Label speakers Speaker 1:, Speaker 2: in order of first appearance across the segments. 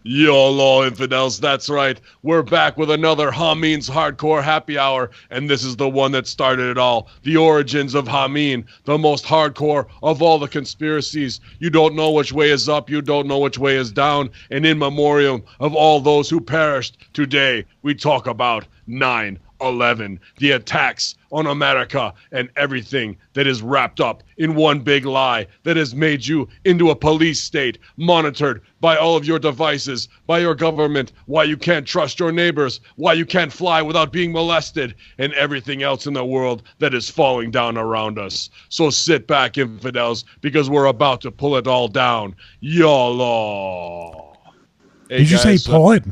Speaker 1: YOLO, infidels, that's right. We're back with another Hamin's Hardcore Happy Hour, and this is the one that started it all. The origins of Hamin, the most hardcore of all the conspiracies. You don't know which way is up, you don't know which way is down, and in memoriam of all those who perished, today we talk about 9/11, the attacks on America and everything that is wrapped up in one big lie that has made you into a police state, monitored by all of your devices, by your government, why you can't trust your neighbors, why you can't fly without being molested, and everything else in the world that is falling down around us. So sit back, infidels, because we're about to pull it all down. YOLO. Hey,
Speaker 2: Did you say pull it?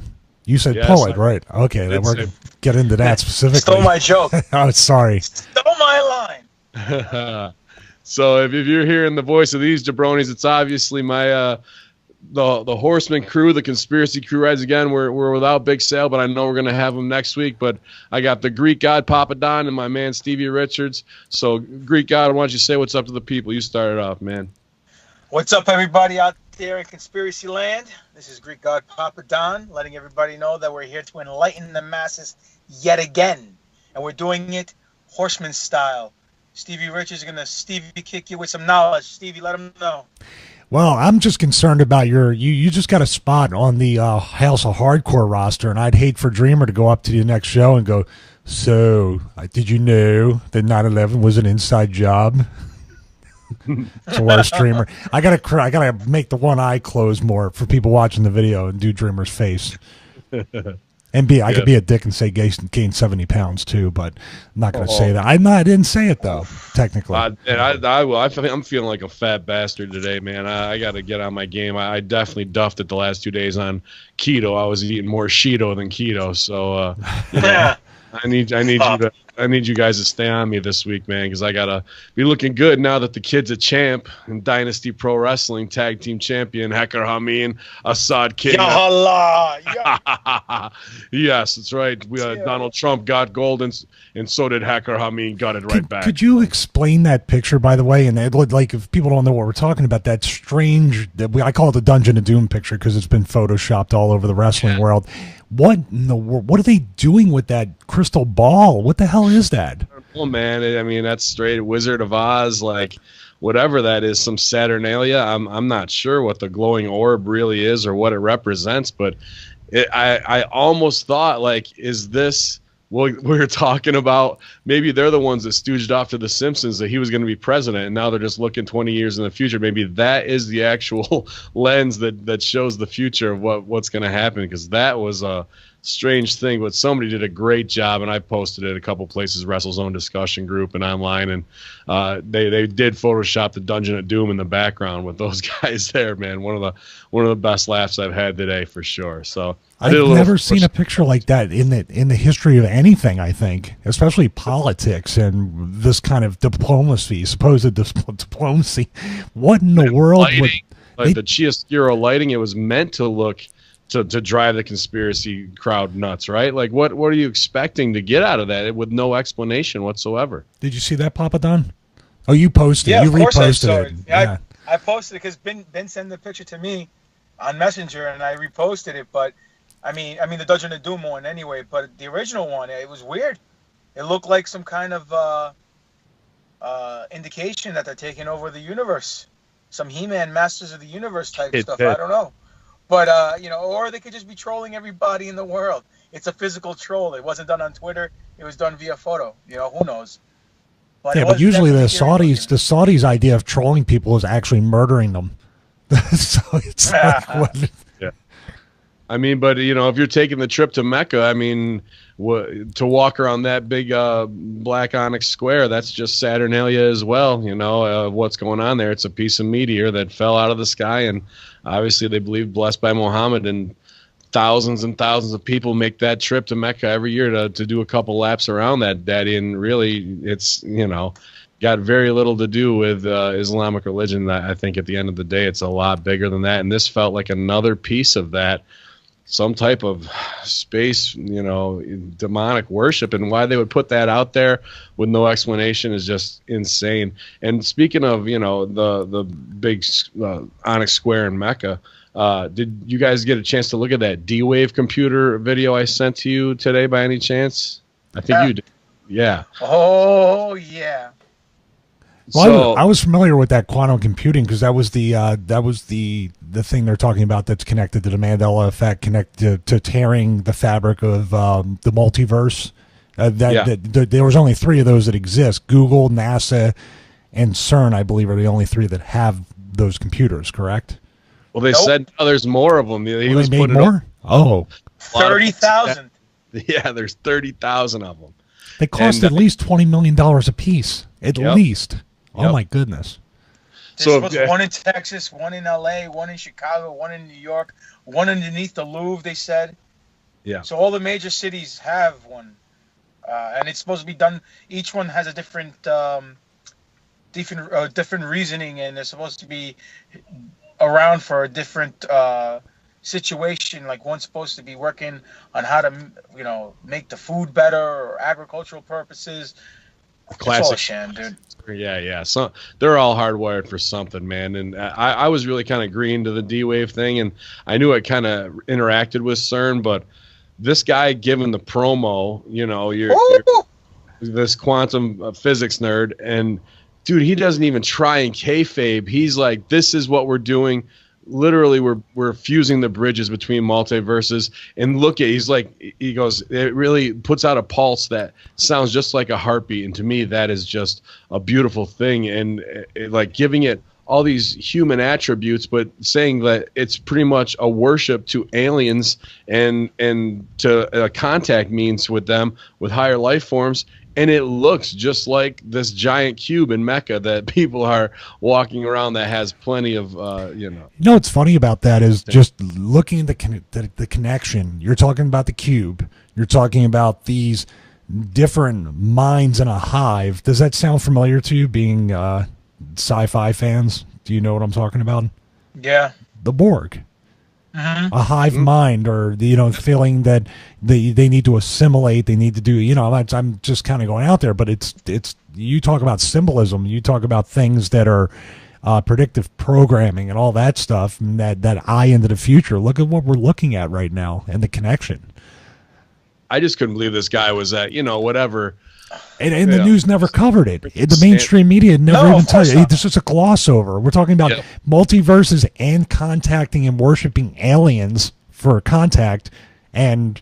Speaker 2: You said
Speaker 1: Yes,
Speaker 2: pull it, right? Okay, then we're going to get into that specifically.
Speaker 3: Stole my joke.
Speaker 2: Oh, sorry.
Speaker 3: Stole my line.
Speaker 1: So if you're hearing the voice of these jabronis, it's obviously my the Horseman crew, the conspiracy crew rides again. We're without Big Sale, but I know we're going to have them next week. But I got the Greek God Papa Don and my man Stevie Richards. So Greek God, why don't you say what's up to the people? You started off, man.
Speaker 3: What's up, everybody out there in conspiracy land? This is Greek God Papa Don, letting everybody know that we're here to enlighten the masses yet again. And we're doing it Horseman style. Stevie Richards is going to Stevie kick you with some knowledge. Stevie, let him know.
Speaker 2: Well, I'm just concerned about you just got a spot on the House of Hardcore roster, and I'd hate for Dreamer to go up to the next show and go, so, did you know that 9/11 was an inside job? It's the worst Dreamer. I gotta make the one eye close more for people watching the video and do Dreamer's face. And I could be a dick and say gain 70 pounds too, but I'm not gonna say that. I didn't say it though, technically.
Speaker 1: I'm feeling like a fat bastard today, man. I got to get on my game. I definitely duffed it the last 2 days on keto. I was eating more Cheeto than keto, so
Speaker 3: Yeah.
Speaker 1: I need you guys to stay on me this week, man, because I gotta be looking good now that the kid's a champ and Dynasty Pro Wrestling Tag Team Champion, HackerHamin, Assad King. Yes, that's right. Donald Trump got gold, and so did HackerHamin. Got it right back.
Speaker 2: Could you explain that picture, by the way? And it looked like, if people don't know what we're talking about, that strange, I call it the Dungeon of Doom picture because it's been photoshopped all over the wrestling world. What in the world? What are they doing with that crystal ball? What the hell is that?
Speaker 1: Oh man, I mean that's straight Wizard of Oz, like whatever that is, some Saturnalia. I'm not sure what the glowing orb really is or what it represents, but I almost thought, like, is this what we're talking about? Maybe they're the ones that stooged off to the Simpsons that he was going to be president, and now they're just looking 20 years in the future. Maybe that is the actual lens that shows the future of what's going to happen, because that was a strange thing, but somebody did a great job, and I posted it a couple places, WrestleZone discussion group and online, and they did Photoshop the Dungeon of Doom in the background with those guys there, man. One of the best laughs I've had today for sure. So
Speaker 2: I've never seen a picture like that in the history of anything, I think, especially politics and this kind of diplomacy, supposed diplomacy. What in the world?
Speaker 1: Like the chiaroscuro lighting, it was meant to look to drive the conspiracy crowd nuts, right? Like, what are you expecting to get out of that with no explanation whatsoever?
Speaker 2: Did you see that, Papa Don? Oh, you posted.
Speaker 3: Yeah,
Speaker 2: you
Speaker 3: of course
Speaker 2: reposted
Speaker 3: I saw
Speaker 2: it.
Speaker 3: Yeah. I posted it because Ben sent the picture to me on Messenger, and I reposted it. But I mean the Dungeon of Doom one anyway. But the original one, it was weird. It looked like some kind of indication that they're taking over the universe, some He-Man Masters of the Universe type stuff. I don't know. But, or they could just be trolling everybody in the world. It's a physical troll. It wasn't done on Twitter. It was done via photo. Who knows?
Speaker 2: But usually the Saudis' idea of trolling people is actually murdering them. So it's
Speaker 1: yeah. I mean, but, if you're taking the trip to Mecca, I mean, to walk around that big black onyx square, that's just Saturnalia as well. What's going on there. It's a piece of meteor that fell out of the sky, and obviously they believe blessed by Muhammad, and thousands and thousands of people make that trip to Mecca every year to do a couple laps around that daddy, and really it's, got very little to do with Islamic religion. I think at the end of the day, it's a lot bigger than that, and this felt like another piece of that. Some type of space, demonic worship, and why they would put that out there with no explanation is just insane. And speaking of, the big onyx square in Mecca, Did you guys get a chance to look at that D-Wave computer video I sent to you today by any chance? I think you did. Yeah.
Speaker 3: Oh, yeah.
Speaker 2: Well,
Speaker 1: So,
Speaker 2: I was familiar with that quantum computing because that was the thing they're talking about that's connected to the Mandela effect, connected to tearing the fabric of the multiverse. There was only 3 of those that exist: Google, NASA, and CERN. I believe are the only 3 that have those computers. Correct?
Speaker 1: well, they said there's more of them. He
Speaker 2: Well,
Speaker 1: was
Speaker 2: they made
Speaker 1: putting
Speaker 2: more. Oh,
Speaker 3: 30,000.
Speaker 1: Yeah, there's 30,000 of them.
Speaker 2: they cost at least $20 million a piece. At least. Oh
Speaker 1: Yep.
Speaker 2: my goodness.
Speaker 3: There's one in Texas, one in LA, one in Chicago, one in New York, one underneath the Louvre, they said.
Speaker 1: Yeah.
Speaker 3: So all the major cities have one. And it's supposed to be done. Each one has a different reasoning, and they're supposed to be around for a different situation. Like one's supposed to be working on how to, make the food better or agricultural purposes.
Speaker 1: Classic.
Speaker 3: It's all a sham, dude.
Speaker 1: Yeah. So they're all hardwired for something, man. And I was really kind of green to the D-Wave thing, and I knew it kind of interacted with CERN, but this guy giving the promo, you're this quantum physics nerd, and dude, he doesn't even try and kayfabe. He's like, this is what we're doing. Literally, we're fusing the bridges between multiverses. And he goes, it really puts out a pulse that sounds just like a heartbeat. And to me, that is just a beautiful thing. And like giving it all these human attributes, but saying that it's pretty much a worship to aliens and to contact means with them, with higher life forms. And it looks just like this giant cube in Mecca that people are walking around that has plenty of,
Speaker 2: You know what's funny about that is just looking at the connection. You're talking about the cube. You're talking about these different minds in a hive. Does that sound familiar to you, being sci-fi fans? Do you know what I'm talking about?
Speaker 3: Yeah.
Speaker 2: The Borg.
Speaker 3: Mm-hmm.
Speaker 2: A hive mind, or feeling that they need to assimilate, they need to do, I'm just kind of going out there, but it's you talk about symbolism, you talk about things that are predictive programming and all that stuff, and that eye into the future. Look at what we're looking at right now and the connection.
Speaker 1: I just couldn't believe this guy was at, whatever.
Speaker 2: And the news never covered it. The mainstream media never even tells you. This is a gloss over. We're talking about multiverses and contacting and worshiping aliens for contact. And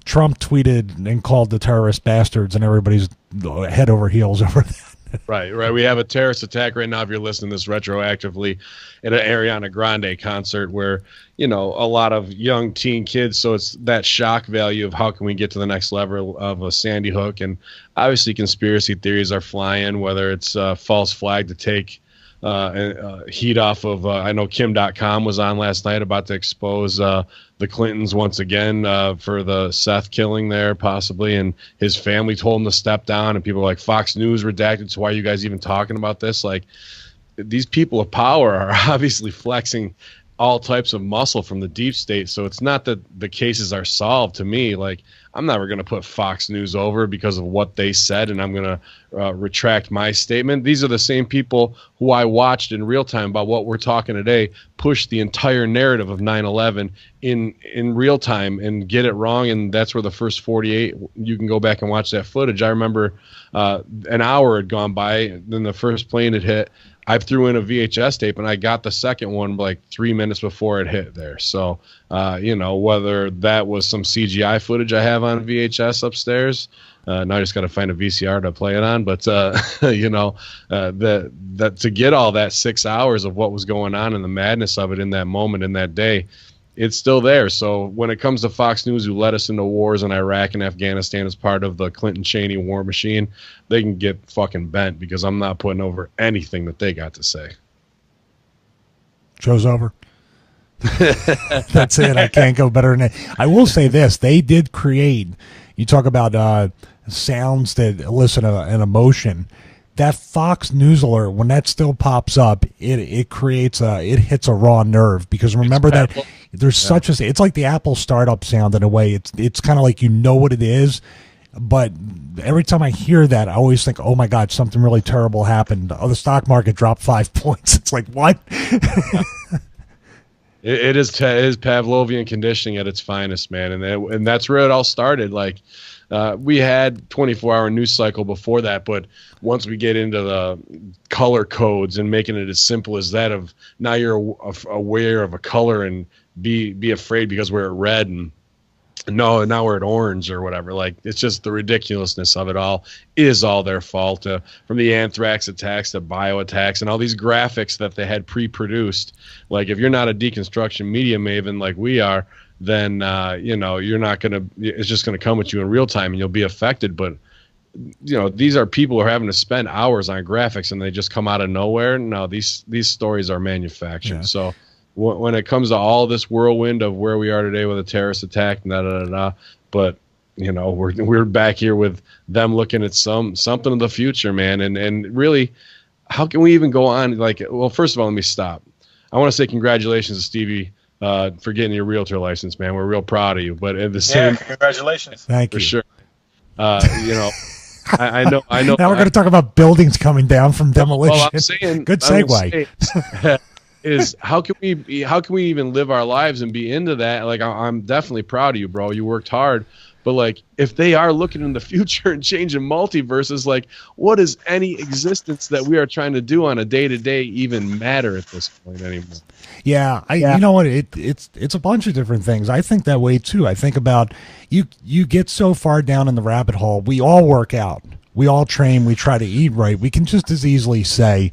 Speaker 2: Trump tweeted and called the terrorist bastards, and everybody's head over heels over that.
Speaker 1: Right. We have a terrorist attack right now, if you're listening to this retroactively, at an Ariana Grande concert where, a lot of young teen kids. So it's that shock value of how can we get to the next level of a Sandy Hook. And obviously conspiracy theories are flying, whether it's a false flag to take heat off of, I know Kim.com was on last night about to expose the Clintons once again for the Seth killing there, possibly, and his family told him to step down, and people are like, Fox News redacted, so why are you guys even talking about this? Like, these people of power are obviously flexing all types of muscle from the deep state, so it's not that the cases are solved. To me, like, I'm never going to put Fox News over because of what they said, and I'm going to retract my statement. These are the same people who I watched in real time about what we're talking today push the entire narrative of 9/11 in real time and get it wrong, and that's where the first 48, you can go back and watch that footage. I remember an hour had gone by, then the first plane had hit. I threw in a VHS tape, and I got the second one like 3 minutes before it hit there. So, whether that was some CGI footage I have on VHS upstairs, now I just got to find a VCR to play it on. But, that to get all that 6 hours of what was going on and the madness of it in that moment, in that day, it's still there. So when it comes to Fox News, who led us into wars in Iraq and Afghanistan as part of the Clinton-Cheney war machine, they can get fucking bent, because I'm not putting over anything that they got to say.
Speaker 2: Show's over. That's it. I can't go better than that. I will say this. They did create, you talk about sounds that elicit an emotion. That Fox News alert, when that still pops up, it creates it hits a raw nerve, because remember that there's such a, it's like the Apple startup sound in a way. It's kind of like what it is, but every time I hear that, I always think, oh my God, something really terrible happened. Oh, the stock market dropped 5 points. It's like, what?
Speaker 1: It is Pavlovian conditioning at its finest, man, and that's where it all started. Like, we had 24-hour news cycle before that, but once we get into the color codes and making it as simple as that, of now you're aware of a color and be afraid because we're at red, and no, now we're at orange or whatever. Like, it's just the ridiculousness of it all is all their fault. From the anthrax attacks to bio attacks and all these graphics that they had pre-produced. Like, if you're not a deconstruction media maven like we are, then you're not gonna. It's just gonna come at you in real time, and you'll be affected. But these are people who are having to spend hours on graphics, and they just come out of nowhere. No, these stories are manufactured. Yeah. So when it comes to all this whirlwind of where we are today with a terrorist attack, but we're back here with them looking at something in the future, man. And really, how can we even go on? Like, well, first of all, let me stop. I want to say congratulations to Stevie for getting your realtor license, man. We're real proud of you. But at the same,
Speaker 3: congratulations.
Speaker 2: Thank you.
Speaker 1: For sure. I know.
Speaker 2: Now we're going to talk about buildings coming down from demolition.
Speaker 1: Well, I'm saying,
Speaker 2: good segue.
Speaker 1: Is how can we even live our lives and be into that? Like, I'm definitely proud of you, bro. You worked hard. But like, if they are looking in the future and changing multiverses, like, what is any existence that we are trying to do on a day-to-day even matter at this point anymore?
Speaker 2: Yeah, you know what? It's a bunch of different things. I think that way too. I think about you get so far down in the rabbit hole. We all work out. We all train. We try to eat right. We can just as easily say,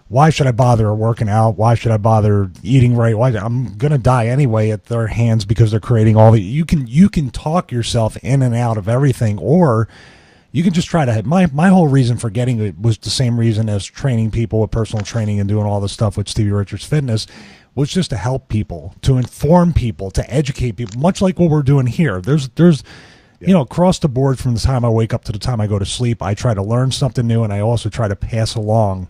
Speaker 2: why should I bother working out? Why should I bother eating right? I'm gonna die anyway at their hands because they're creating all the. You can talk yourself in and out of everything, or you can just try to. My whole reason for getting it was the same reason as training people with personal training and doing all this stuff with Stevie Richards Fitness, was just to help people, to inform people, to educate people, much like what we're doing here. There's across the board, from the time I wake up to the time I go to sleep, I try to learn something new, and I also try to pass along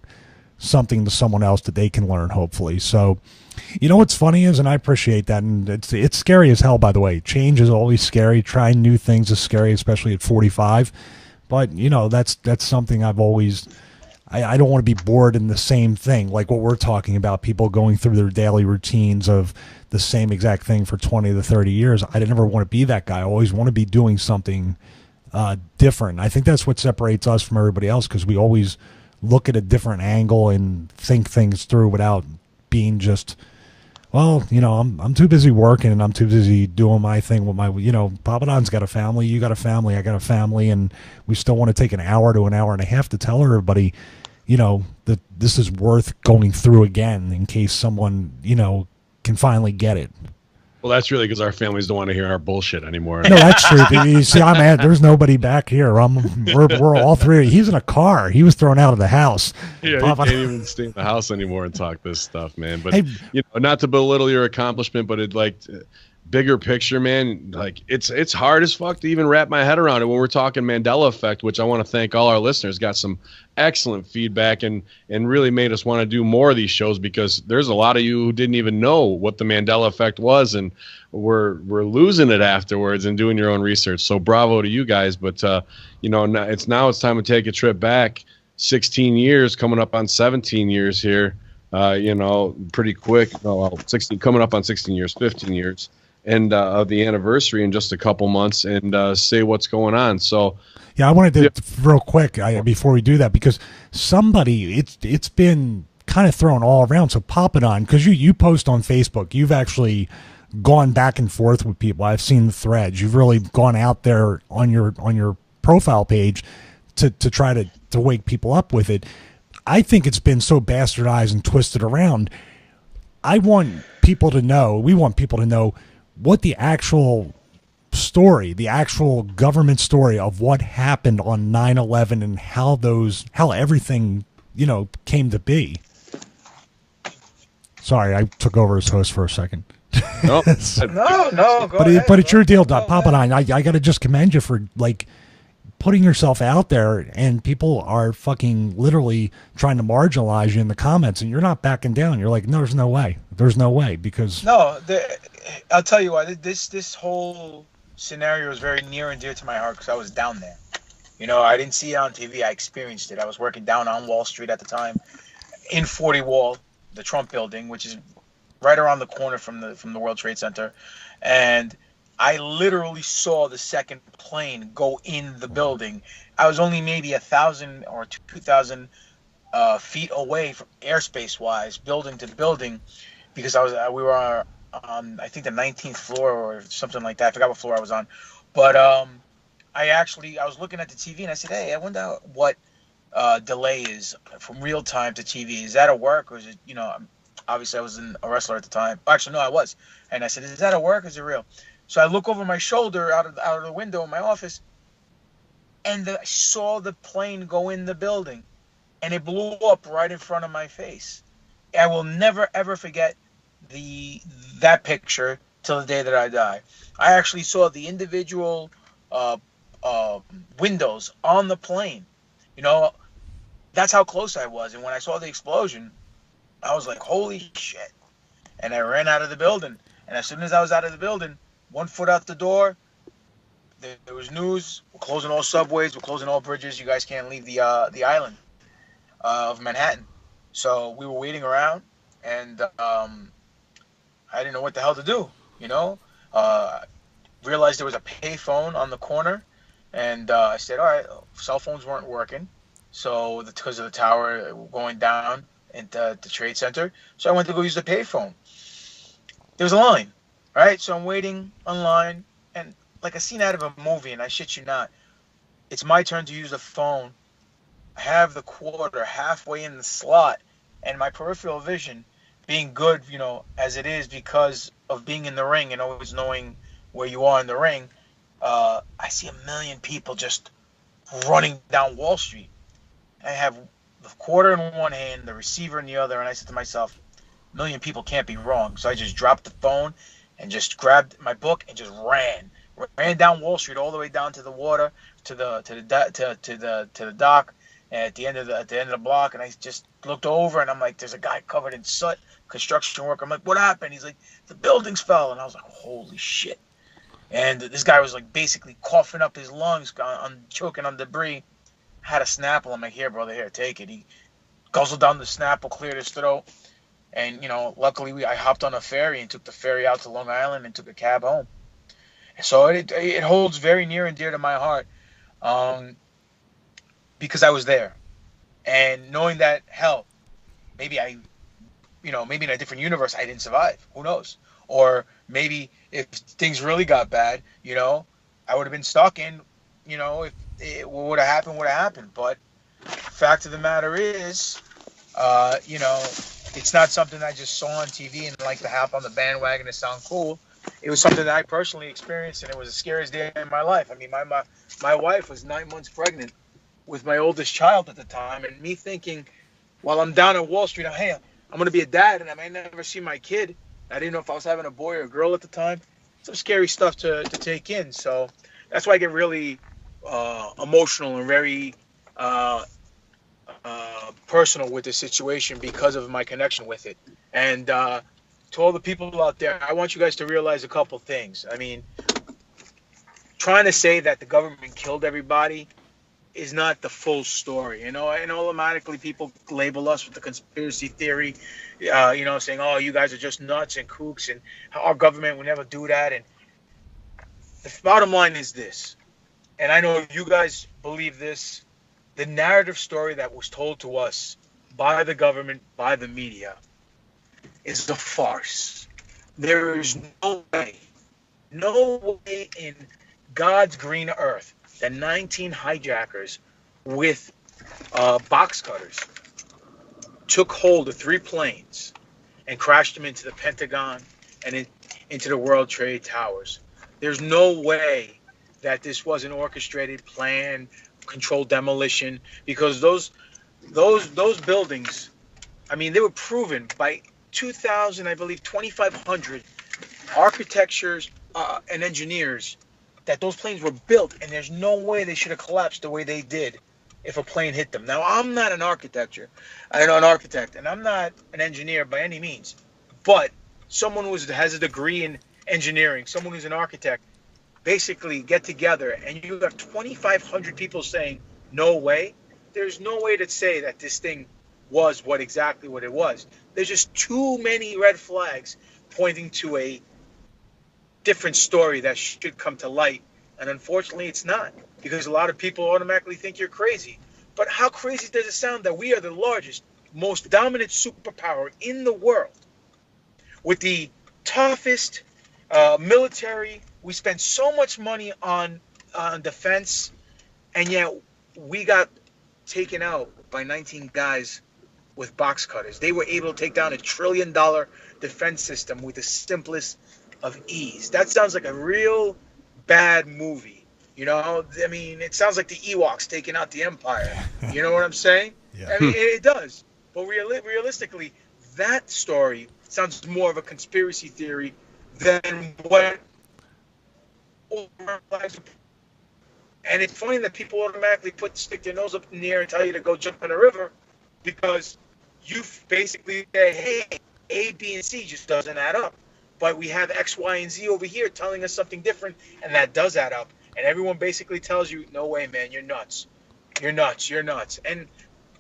Speaker 2: something to someone else that they can learn, hopefully. So, what's funny is, and I appreciate that, and it's scary as hell, by the way. Change is always scary. Trying new things is scary, especially at 45. But, that's something I've always... I don't want to be bored in the same thing, like what we're talking about, people going through their daily routines of the same exact thing for 20 to 30 years. I never want to be that guy. I always want to be doing something different. I think that's what separates us from everybody else, because we always look at a different angle and think things through without being just, well, I'm too busy working and I'm too busy doing my thing with my, Papa Don's got a family, you got a family, I got a family, and we still want to take an hour to an hour and a half to tell everybody, that this is worth going through again in case someone, can finally get it.
Speaker 1: Well, that's really because our families don't want to hear our bullshit anymore.
Speaker 2: No, that's true. You see, I'm at. There's nobody back here. We're all three. He's in a car. He was thrown out of the house.
Speaker 1: Yeah, he can't even stay in the house anymore and talk this stuff, man. But not to belittle your accomplishment, but bigger picture, man. Like, it's hard as fuck to even wrap my head around it when we're talking Mandela effect, which I want to thank all our listeners. Got some excellent feedback and really made us want to do more of these shows, because there's a lot of you who didn't even know what the Mandela effect was, and we're losing it afterwards and doing your own research. So bravo to you guys. But it's time to take a trip back 16 years, coming up on 17 years here. Pretty quick. 16 coming up on 16 years, 15 years. And of the anniversary in just a couple months, and say what's going on. So,
Speaker 2: yeah, I wanted to real quick before we do that, because somebody it's been kind of thrown all around. So pop it on, because you post on Facebook. You've actually gone back and forth with people. I've seen the threads. You've really gone out there on your profile page to try to wake people up with it. I think it's been so bastardized and twisted around. We want people to know what the actual story, the actual government story of what happened on 9/11 and how everything, came to be. Sorry, I took over as host for a second.
Speaker 3: No, go ahead.
Speaker 2: But it's your deal, Papa Don. I got to just commend you for, like, putting yourself out there, and people are fucking literally trying to marginalize you in the comments, and you're not backing down. You're like, no, there's no way, because
Speaker 3: I'll tell you why. This whole scenario is very near and dear to my heart, because I was down there. I didn't see it on TV. I experienced it. I was working down on Wall Street at the time, in 40 Wall, the Trump building, which is right around the corner from the World Trade Center, and I literally saw the second plane go in the building. I was only maybe 1,000 or 2,000 feet away from airspace wise, building to building, because we were on I think the 19th floor or something like that. I forgot what floor I was on, but I was looking at the TV and I said, hey, I wonder what delay is from real time to TV. Is that a work or is it, obviously I was a wrestler at the time. Actually, no, I was. And I said, is that a work or is it real? So I look over my shoulder out of the window in my office, and I saw the plane go in the building, and it blew up right in front of my face. I will never ever forget that picture till the day that I die. I actually saw the individual windows on the plane. That's how close I was. And when I saw the explosion, I was like, holy shit. And I ran out of the building. And as soon as I was out of the building, 1 foot out the door, there was news. We're closing all subways. We're closing all bridges. You guys can't leave the island of Manhattan. So we were waiting around, and I didn't know what the hell to do. Realized there was a payphone on the corner, and I said, all right, cell phones weren't working. So because of the tower going down into the Trade Center. So I went to go use the payphone. There was a line, right? So I'm waiting online, and like a scene out of a movie, and I shit you not, it's my turn to use the phone. I have the quarter halfway in the slot, and my peripheral vision being good, as it is because of being in the ring and always knowing where you are in the ring, I see 1 million people just running down Wall Street. I have the quarter in one hand, the receiver in the other, and I said to myself, 1 million people can't be wrong. So I just dropped the phone and just grabbed my book and just ran down Wall Street all the way down to the water, to the dock, and at the end of the block. And I just looked over, and I'm like, there's a guy covered in soot, construction worker. I'm like, what happened? He's like, the buildings fell. And I was like, holy shit. And this guy was like basically coughing up his lungs, choking on debris. Had a Snapple. I'm like, here, brother, here, take it. He guzzled down the Snapple, cleared his throat. And, luckily I hopped on a ferry and took the ferry out to Long Island and took a cab home. So it holds very near and dear to my heart, because I was there. And knowing that, hell, maybe maybe in a different universe I didn't survive. Who knows? Or maybe if things really got bad, I would have been stuck in, if it would have happened. But fact of the matter is, it's not something I just saw on TV and like to hop on the bandwagon to sound cool. It was something that I personally experienced, and it was the scariest day in my life. I mean, my wife was 9 months pregnant with my oldest child at the time, and me thinking, while I'm down at Wall Street, hey, I'm going to be a dad, and I may never see my kid. I didn't know if I was having a boy or a girl at the time. Some scary stuff to take in. So that's why I get really emotional and very personal with the situation because of my connection with it. And to all the people out there, I want you guys to realize a couple things. I mean, trying to say that the government killed everybody is not the full story, and automatically people label us with the conspiracy theory, saying, oh, you guys are just nuts and kooks, and our government would never do that. And the bottom line is this, and I know you guys believe this, the narrative story that was told to us by the government, by the media, is a farce. There is no way in God's green earth that 19 hijackers with box cutters took hold of 3 planes and crashed them into the Pentagon and into the World Trade Towers. There's no way that this was an orchestrated plan, controlled demolition, because those buildings, I mean, they were proven by 2,000, I believe, 2,500 architectures and engineers that those planes were built, and there's no way they should have collapsed the way they did if a plane hit them. Now, I'm not an architect, and I'm not an engineer by any means, but someone who has a degree in engineering, someone who's an architect, basically get together, and you have 2,500 people saying, no way. There's no way to say that this thing was exactly what it was. There's just too many red flags pointing to a different story that should come to light. And unfortunately, it's not, because a lot of people automatically think you're crazy. But how crazy does it sound that we are the largest, most dominant superpower in the world, with the toughest military? We spend so much money on defense, and yet we got taken out by 19 guys with box cutters. They were able to take down $1 trillion defense system with the simplest of ease. That sounds like a real bad movie. You know, I mean, it sounds like the Ewoks taking out the Empire. You know what I'm saying?
Speaker 2: Yeah.
Speaker 3: I mean, it does. But realistically, that story sounds more of a conspiracy theory than what. And it's funny that people automatically stick their nose up in the air and tell you to go jump in a river, because you basically say, hey, A, B, and C just doesn't add up. But we have X, Y, and Z over here telling us something different, and that does add up. And everyone basically tells you, no way, man, you're nuts. You're nuts. You're nuts. And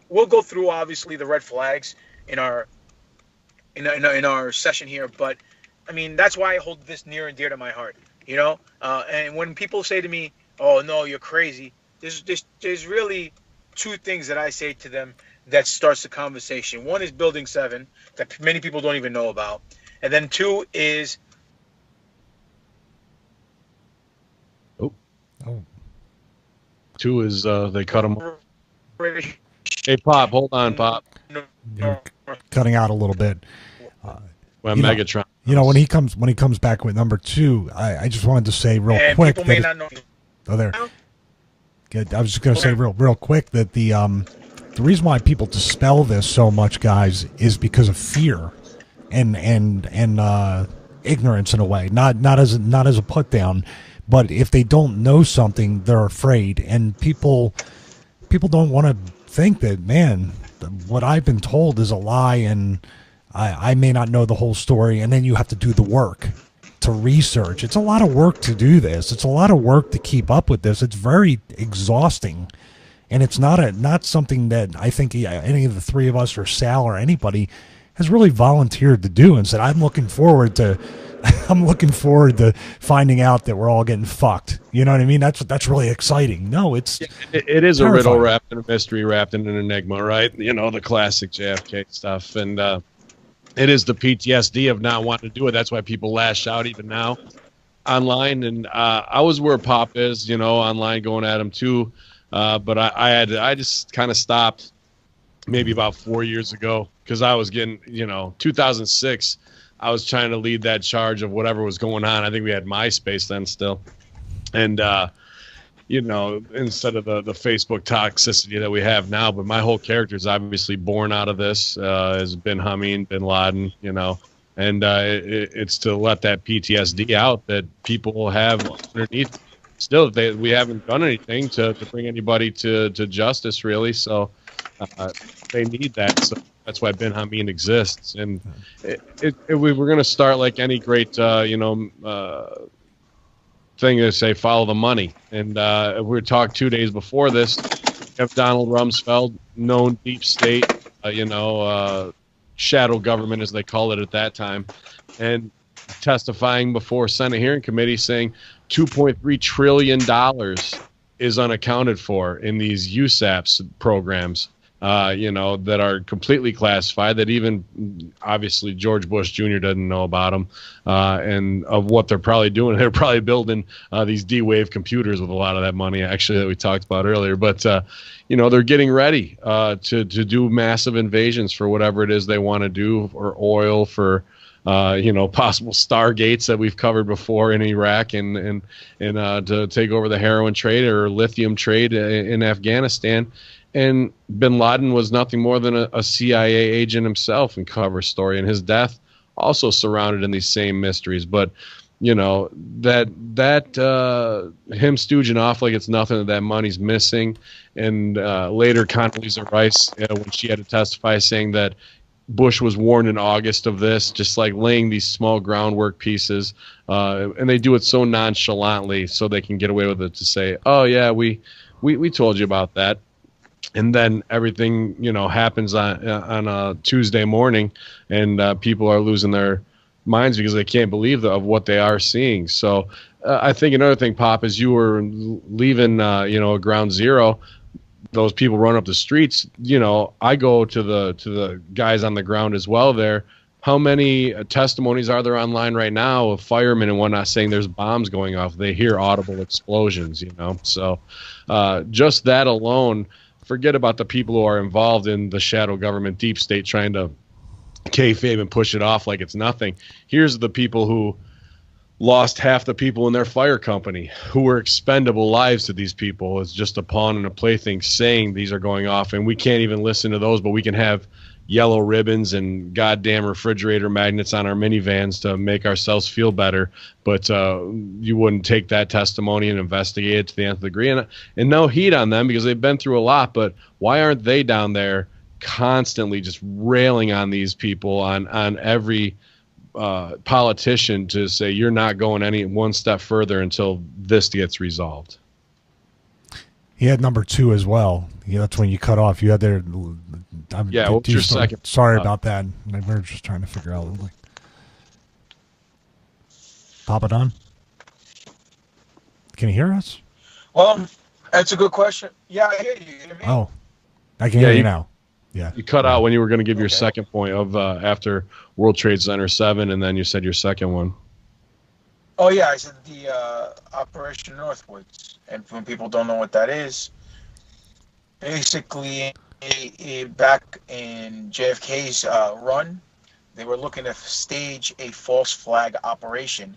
Speaker 3: we'll go through, obviously, the red flags in our session here. But, I mean, that's why I hold this near and dear to my heart, you know? And when people say to me, oh, no, you're crazy, there's really two things that I say to them that starts the conversation. One is Building 7, that many people don't even know about. And then two is...
Speaker 1: Oh. Two is they cut him. Hey, Pop, hold on, Pop.
Speaker 2: You're cutting out a little bit.
Speaker 1: Megatron.
Speaker 2: You know, when he comes back with number 2, I just wanted to say real quick.
Speaker 3: People may not know.
Speaker 2: Oh, there. Good. I was just going to say real quick that the reason why people dispel this so much, guys, is because of fear and ignorance in a way. Not as a put down, but if they don't know something, they're afraid, and people don't want to think that, man, what I've been told is a lie, and I may not know the whole story, and then you have to do the work to research. It's a lot of work to do this. It's a lot of work to keep up with this. It's very exhausting, and it's not something that I think any of the three of us or Sal or anybody has really volunteered to do and said, I'm looking forward to finding out that we're all getting fucked. You know what I mean? That's really exciting. No, it is
Speaker 1: terrifying. A riddle wrapped in a mystery, wrapped in an enigma, right? You know, the classic JFK stuff. And it is the PTSD of not wanting to do it. That's why people lash out even now online. And I was where Pop is, you know, online going at him too. But I just kind of stopped maybe about 4 years ago, because I was getting, 2006, I was trying to lead that charge of whatever was going on. I think we had MySpace then still. And, instead of the Facebook toxicity that we have now, but my whole character is obviously born out of this, has been Hamin, bin Laden, and it's to let that PTSD out that people have underneath. Still, we haven't done anything to bring anybody to justice, really. So they need that. So that's why Bin Hamin exists. And we're going to start like any great, thing to say, follow the money. And we were talking 2 days before this. You have Donald Rumsfeld, known deep state, shadow government, as they call it at that time, and testifying before Senate hearing committee saying $2.3 trillion is unaccounted for in these USAPs programs, that are completely classified, that even obviously George Bush Jr. doesn't know about them, and of what they're probably doing. They're probably building these D-Wave computers with a lot of that money, actually, that we talked about earlier. But, they're getting ready to do massive invasions for whatever it is they want to do, for oil, for possible Stargates that we've covered before in Iraq, and to take over the heroin trade or lithium trade in Afghanistan. And bin Laden was nothing more than a CIA agent himself in cover story, and his death also surrounded in these same mysteries. But him stooging off like it's nothing, that money's missing, and later Condoleezza Rice, when she had to testify, saying that Bush was warned in August of this, just like laying these small groundwork pieces, and they do it so nonchalantly so they can get away with it, to say, oh yeah, we told you about that. and then everything, happens on a Tuesday morning, and people are losing their minds because they can't believe of what they are seeing. So I think another thing, Pop, is you were leaving, a ground zero. Those people run up the streets. I go to the guys on the ground as well there. How many testimonies are there online right now of firemen and whatnot saying there's bombs going off? They hear audible explosions, So just that alone, forget about the people who are involved in the shadow government, deep state, trying to kayfabe and push it off like it's nothing. Here's the people who lost half the people in their fire company, who were expendable lives to these people, as just a pawn and a plaything, saying these are going off, and we can't even listen to those, but we can have yellow ribbons and goddamn refrigerator magnets on our minivans to make ourselves feel better. But you wouldn't take that testimony and investigate it to the nth degree, and no heat on them because they've been through a lot. But why aren't they down there constantly just railing on these people, on every politician, to say you're not going any one step further until this gets resolved?
Speaker 2: He had number 2 as well. That's when you cut off. You had there.
Speaker 1: What's your second?
Speaker 2: Sorry about that. We're just trying to figure out. Papa Don, can you hear us?
Speaker 3: Well, that's a good question. Yeah, I hear you. You hear me?
Speaker 2: Oh, I can hear you now. Yeah.
Speaker 1: You cut out when you were going to give your second point of after World Trade Center 7, and then you said your second one.
Speaker 3: Oh, yeah, I said the Operation Northwoods. And when people don't know what that is, basically, back in JFK's run, they were looking to stage a false flag operation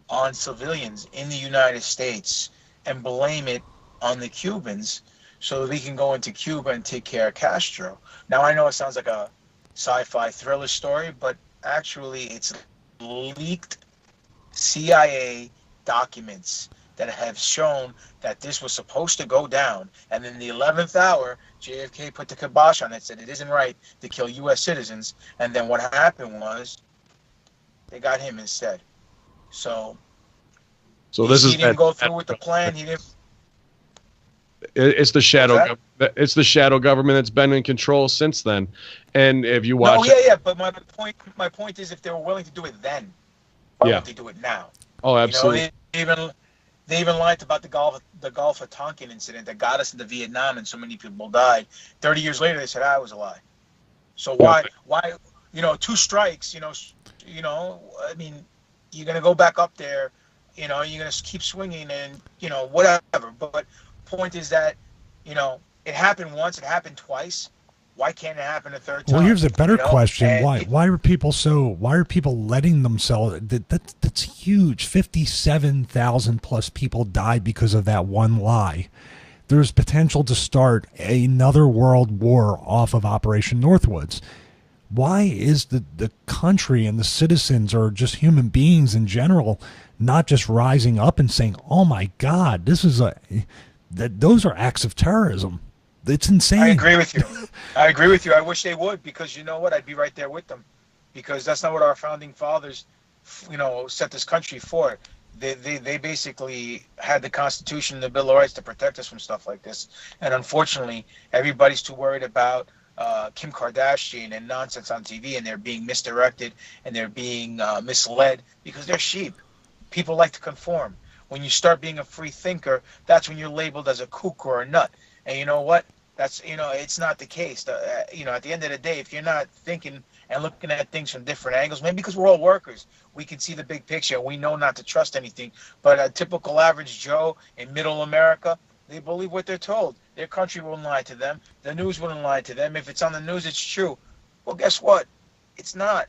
Speaker 3: on civilians in the United States and blame it on the Cubans so they can go into Cuba and take care of Castro. Now, I know it sounds like a sci-fi thriller story, but actually it's leaked CIA documents that have shown that this was supposed to go down. And in the 11th hour, JFK put the kibosh on it, said it isn't right to kill U.S. citizens. And then what happened was they got him instead. So he didn't go through with the plan. He didn't.
Speaker 1: It's the shadow. It's the shadow government that's been in control since then. And if you watch,
Speaker 3: but my point is, if they were willing to do it then, why won't they do it now?
Speaker 1: Oh, absolutely.
Speaker 3: They even lied about the Gulf of Tonkin incident that got us into Vietnam and so many people died. 30 years later, they said, it was a lie. So why, 2 strikes, I mean, you're going to go back up there, you're going to keep swinging and, whatever. But point is that, it happened once, it happened twice. Why can't it happen a third time?
Speaker 2: Well, here's a better question. Why are people letting themselves, that's huge. 57,000 plus people died because of that one lie. There's potential to start another world war off of Operation Northwoods. Why is the country and the citizens, or just human beings in general, not just rising up and saying, oh my God, those are acts of terrorism? It's insane.
Speaker 3: I agree with you. I wish they would, because you know what? I'd be right there with them, because that's not what our founding fathers, set this country for. They basically had the Constitution and the Bill of Rights to protect us from stuff like this. And unfortunately, everybody's too worried about Kim Kardashian and nonsense on TV, and they're being misdirected and they're being misled because they're sheep. People like to conform. When you start being a free thinker, that's when you're labeled as a kook or a nut. And you know what? That's, it's not the case. At the end of the day, if you're not thinking and looking at things from different angles, maybe because we're all workers, we can see the big picture. We know not to trust anything. But a typical average Joe in middle America, they believe what they're told. Their country won't lie to them. The news wouldn't lie to them. If it's on the news, it's true. Well, guess what? It's not.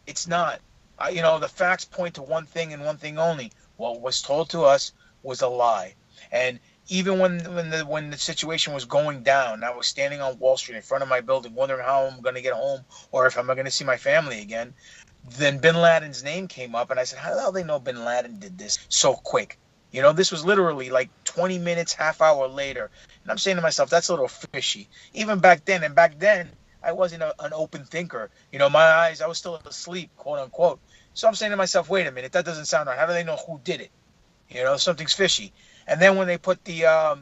Speaker 3: It's not. The facts point to one thing and one thing only. What was told to us was a lie. And even when the situation was going down, I was standing on Wall Street in front of my building wondering how I'm going to get home or if I'm going to see my family again. Then Bin Laden's name came up, and I said, how the hell do they know Bin Laden did this so quick? This was literally like 20 minutes, half hour later. And I'm saying to myself, that's a little fishy. Even back then, I wasn't an open thinker. My eyes, I was still asleep, quote unquote. So I'm saying to myself, wait a minute, that doesn't sound right. How do they know who did it? Something's fishy. And then when they put the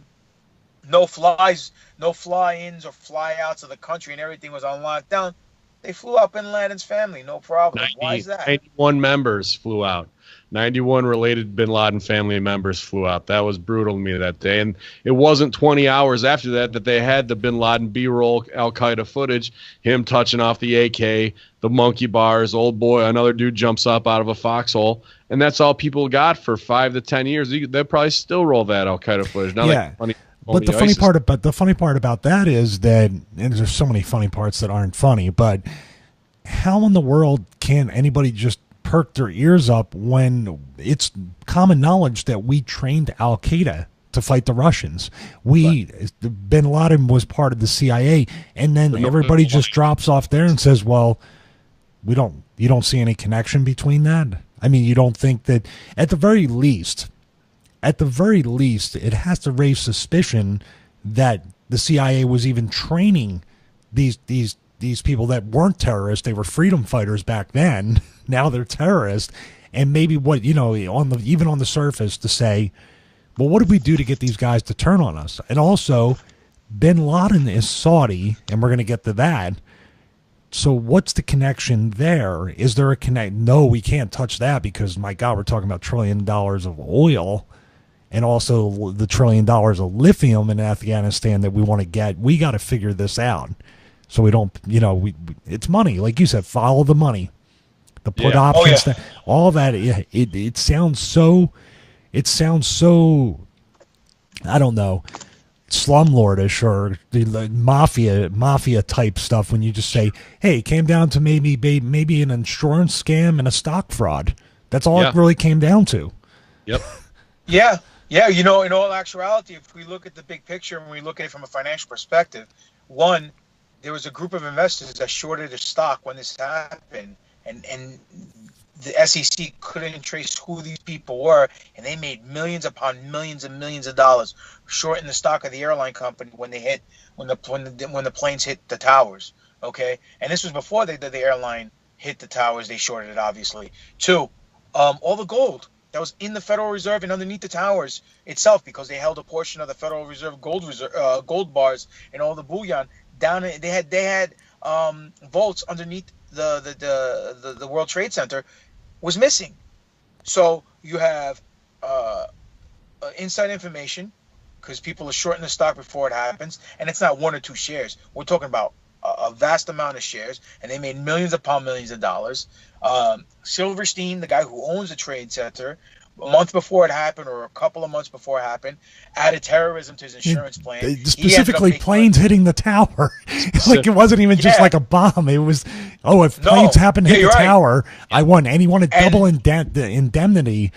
Speaker 3: no flies, no fly-ins or fly-outs of the country, and everything was on lockdown. They flew out Bin Laden's family, no problem. Why is that?
Speaker 1: 91 members flew out. 91 related Bin Laden family members flew out. That was brutal to me that day. And it wasn't 20 hours after that that they had the Bin Laden B-roll Al-Qaeda footage, him touching off the AK, the monkey bars, old boy, another dude jumps up out of a foxhole. And that's all people got for 5 to 10 years. They'll probably still roll that Al-Qaeda footage. Not
Speaker 2: yeah.
Speaker 1: like funny,
Speaker 2: but the funny part about that is that, and there's so many funny parts that aren't funny, but how in the world can anybody just perk their ears up when it's common knowledge that we trained Al-Qaeda to fight the Russians? Bin Laden was part of the CIA, and then everybody just drops off there and says, well, you don't see any connection between that? I mean, you don't think that at the very least, it has to raise suspicion that the CIA was even training these people that weren't terrorists. They were freedom fighters back then. Now they're terrorists. And maybe even on the surface to say, well, what did we do to get these guys to turn on us? And also, Bin Laden is Saudi, and we're going to get to that. So what's the connection there? Is there a connect? No, we can't touch that because, my God, we're talking about $1 trillion of oil and also the $1 trillion of lithium in Afghanistan that we want to get. We got to figure this out. So we don't, it's money. Like you said, follow the money. The put options, all that. It sounds so, I don't know, slumlordish or the mafia type stuff when you just say, hey, it came down to maybe an insurance scam and a stock fraud. That's all it really came down to.
Speaker 1: Yep.
Speaker 3: Yeah. In all actuality, if we look at the big picture and we look at it from a financial perspective, one, there was a group of investors that shorted a stock when this happened, and the SEC couldn't trace who these people were, and they made millions upon millions and millions of dollars shorting the stock of the airline company when the planes hit the towers. Okay, and this was before the airline hit the towers. They shorted it, obviously. Two, all the gold that was in the Federal Reserve and underneath the towers itself, because they held a portion of the Federal Reserve gold bars and all the bullion down. They had vaults underneath the World Trade Center was missing. So you have inside information because people are shorting the stock before it happens, and it's not 1 or 2 shares. We're talking about a vast amount of shares, and they made millions upon millions of dollars. Silverstein, the guy who owns the trade center, a month before it happened or a couple of months before it happened, added terrorism to his insurance plan.
Speaker 2: Specifically planes hitting the tower. Like it wasn't even just like a bomb. It was, if planes happen to hit the tower, I won. And he wanted double indemnity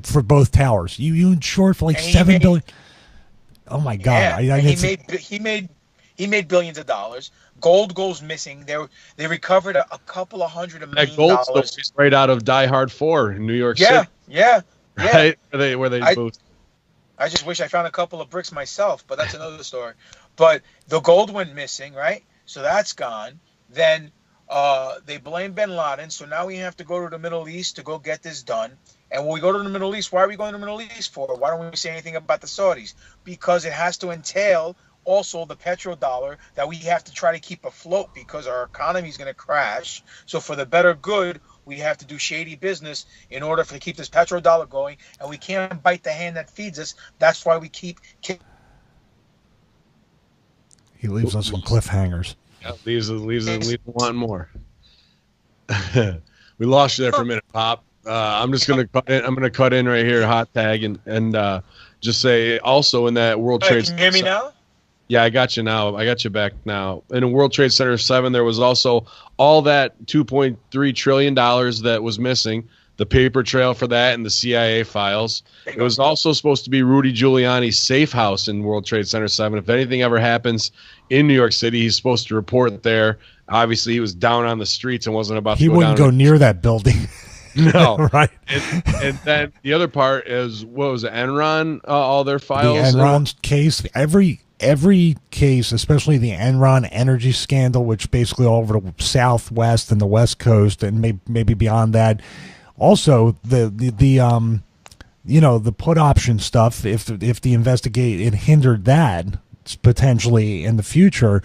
Speaker 2: for both towers. You insured for like $7 billion. Oh my God.
Speaker 3: Yeah. He made billions of dollars. Gold goes missing. They recovered a couple of $100 million.
Speaker 1: That gold stuff is right out of Die Hard 4 in New York City.
Speaker 3: Yeah.
Speaker 1: Right? Where they boost.
Speaker 3: I just wish I found a couple of bricks myself, but that's another story. But the gold went missing, right? So that's gone. Then they blame Bin Laden. So now we have to go to the Middle East to go get this done. And when we go to the Middle East, why are we going to the Middle East for? Why don't we say anything about the Saudis? Because it has to entail also the petrodollar that we have to try to keep afloat because our economy is going to crash. So for the better good, we have to do shady business in order to keep this petrodollar going, and we can't bite the hand that feeds us. That's why we keep.
Speaker 2: He leaves us on cliffhangers.
Speaker 1: Yeah, leaves wanting more. We lost you there for a minute, Pop. I'm just gonna cut in. I'm gonna cut in right here, hot tag, and just say also in that World Trade.
Speaker 3: Can you hear me now?
Speaker 1: Yeah, I got you now. I got you back now. In a World Trade Center 7, there was also all that $2.3 trillion that was missing, the paper trail for that and the CIA files. It was also supposed to be Rudy Giuliani's safe house in World Trade Center 7. If anything ever happens in New York City, he's supposed to report there. Obviously, he was down on the streets and wasn't about to go down.
Speaker 2: He wouldn't go near that building.
Speaker 1: No.
Speaker 2: Right.
Speaker 1: And then the other part is, what was it, Enron, all their files?
Speaker 2: The Enron case, every case, especially the Enron energy scandal, which basically all over the Southwest and the West Coast and maybe beyond that. Also, the put option stuff. If the investigate it hindered that, potentially in the future,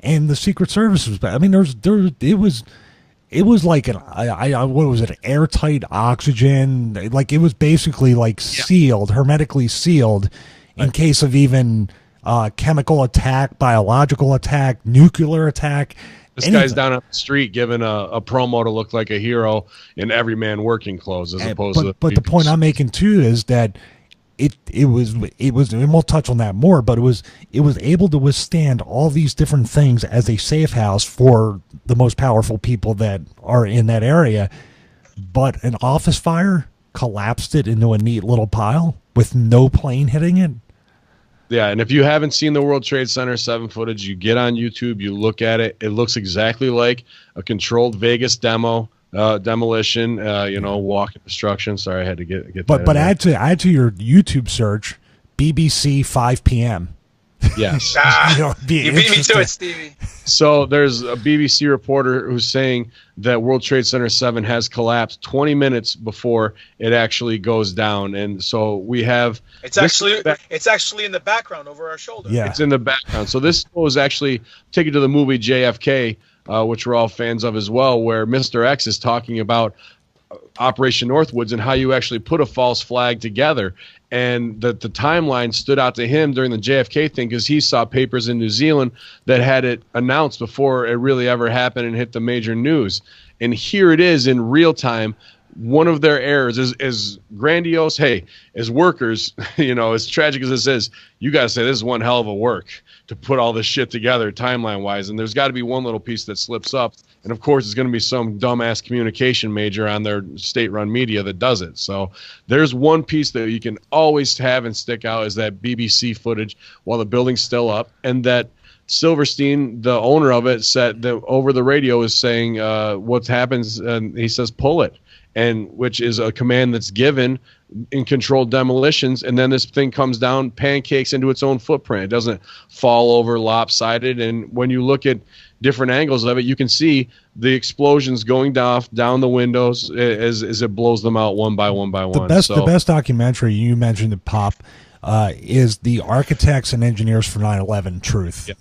Speaker 2: and the Secret Service was. I mean, it was like what was it? Airtight oxygen. Like it was basically like sealed, hermetically sealed, in case of even chemical attack, biological attack, nuclear attack.
Speaker 1: This guy's down on the street giving a promo to look like a hero in everyman working clothes, as opposed to.
Speaker 2: But the point I'm making too is that it was, and we'll touch on that more, but it was able to withstand all these different things as a safe house for the most powerful people that are in that area. But an office fire collapsed it into a neat little pile with no plane hitting it.
Speaker 1: Yeah, and if you haven't seen the World Trade Center 7 footage, you get on YouTube, you look at it. It looks exactly like a controlled Vegas demolition. Walk-in destruction. Sorry, I had to get.
Speaker 2: But add to your YouTube search, BBC 5 p.m.
Speaker 1: Yes.
Speaker 3: You beat me to it, Stevie.
Speaker 1: So there's a BBC reporter who's saying that World Trade Center 7 has collapsed 20 minutes before it actually goes down, and so we have.
Speaker 3: It's actually in the background over our shoulder.
Speaker 2: Yeah,
Speaker 1: it's in the background. So this was actually taken to the movie JFK, which we're all fans of as well, where Mr. X is talking about Operation Northwoods and how you actually put a false flag together. And the timeline stood out to him during the JFK thing because he saw papers in New Zealand that had it announced before it really ever happened and hit the major news. And here it is in real time. One of their errors is grandiose. Hey, as workers, as tragic as this is, you got to say this is one hell of a work to put all this shit together timeline-wise. And there's got to be one little piece that slips up. And, of course, it's going to be some dumbass communication major on their state-run media that does it. So there's one piece that you can always have and stick out is that BBC footage while the building's still up. And that Silverstein, the owner of it, said that over the radio is saying what happens, and he says, pull it, and which is a command that's given in controlled demolitions. And then this thing comes down, pancakes into its own footprint. It doesn't fall over lopsided. And when you look at different angles of it, you can see the explosions going down the windows as it blows them out one by one by one.
Speaker 2: The best documentary you mentioned at Pop is the Architects and Engineers for 9/11 Truth. Yep.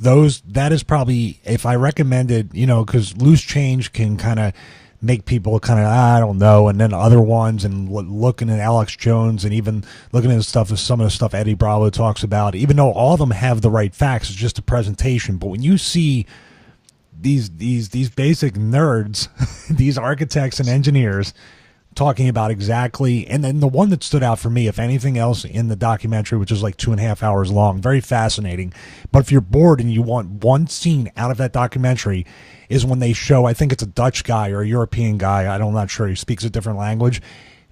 Speaker 2: That is probably, if I recommended, because loose change can kind of make people kind of, I don't know, and then other ones, and looking at Alex Jones and even looking at some of the stuff Eddie Bravo talks about, even though all of them have the right facts, it's just a presentation. But when you see these basic nerds, these architects and engineers talking about exactly, and then the one that stood out for me, if anything else in the documentary, which is like 2.5 hours long, very fascinating. But if you're bored and you want one scene out of that documentary, is when they show, I think it's a Dutch guy or a European guy, I'm not sure, he speaks a different language.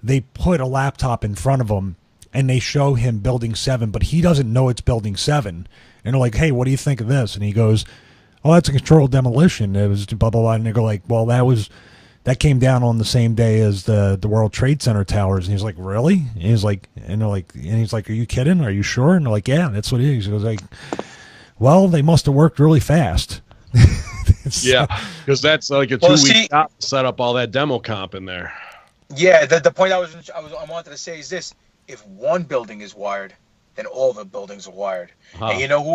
Speaker 2: They put a laptop in front of him and they show him Building 7, but he doesn't know it's Building 7. And they're like, hey, what do you think of this? And he goes, oh, that's a controlled demolition. It was blah, blah, blah. And they go like, well, that came down on the same day as the World Trade Center towers. And he's like, really? And he's like, and he's like, are you kidding? Are you sure? And they're like, yeah, that's what it is. He goes like, well, they must have worked really fast.
Speaker 1: Yeah, because that's like a 2-week job to set up all that demo comp in there.
Speaker 3: Yeah, the point I wanted to say is this: if one building is wired, then all the buildings are wired. Uh-huh. And you know who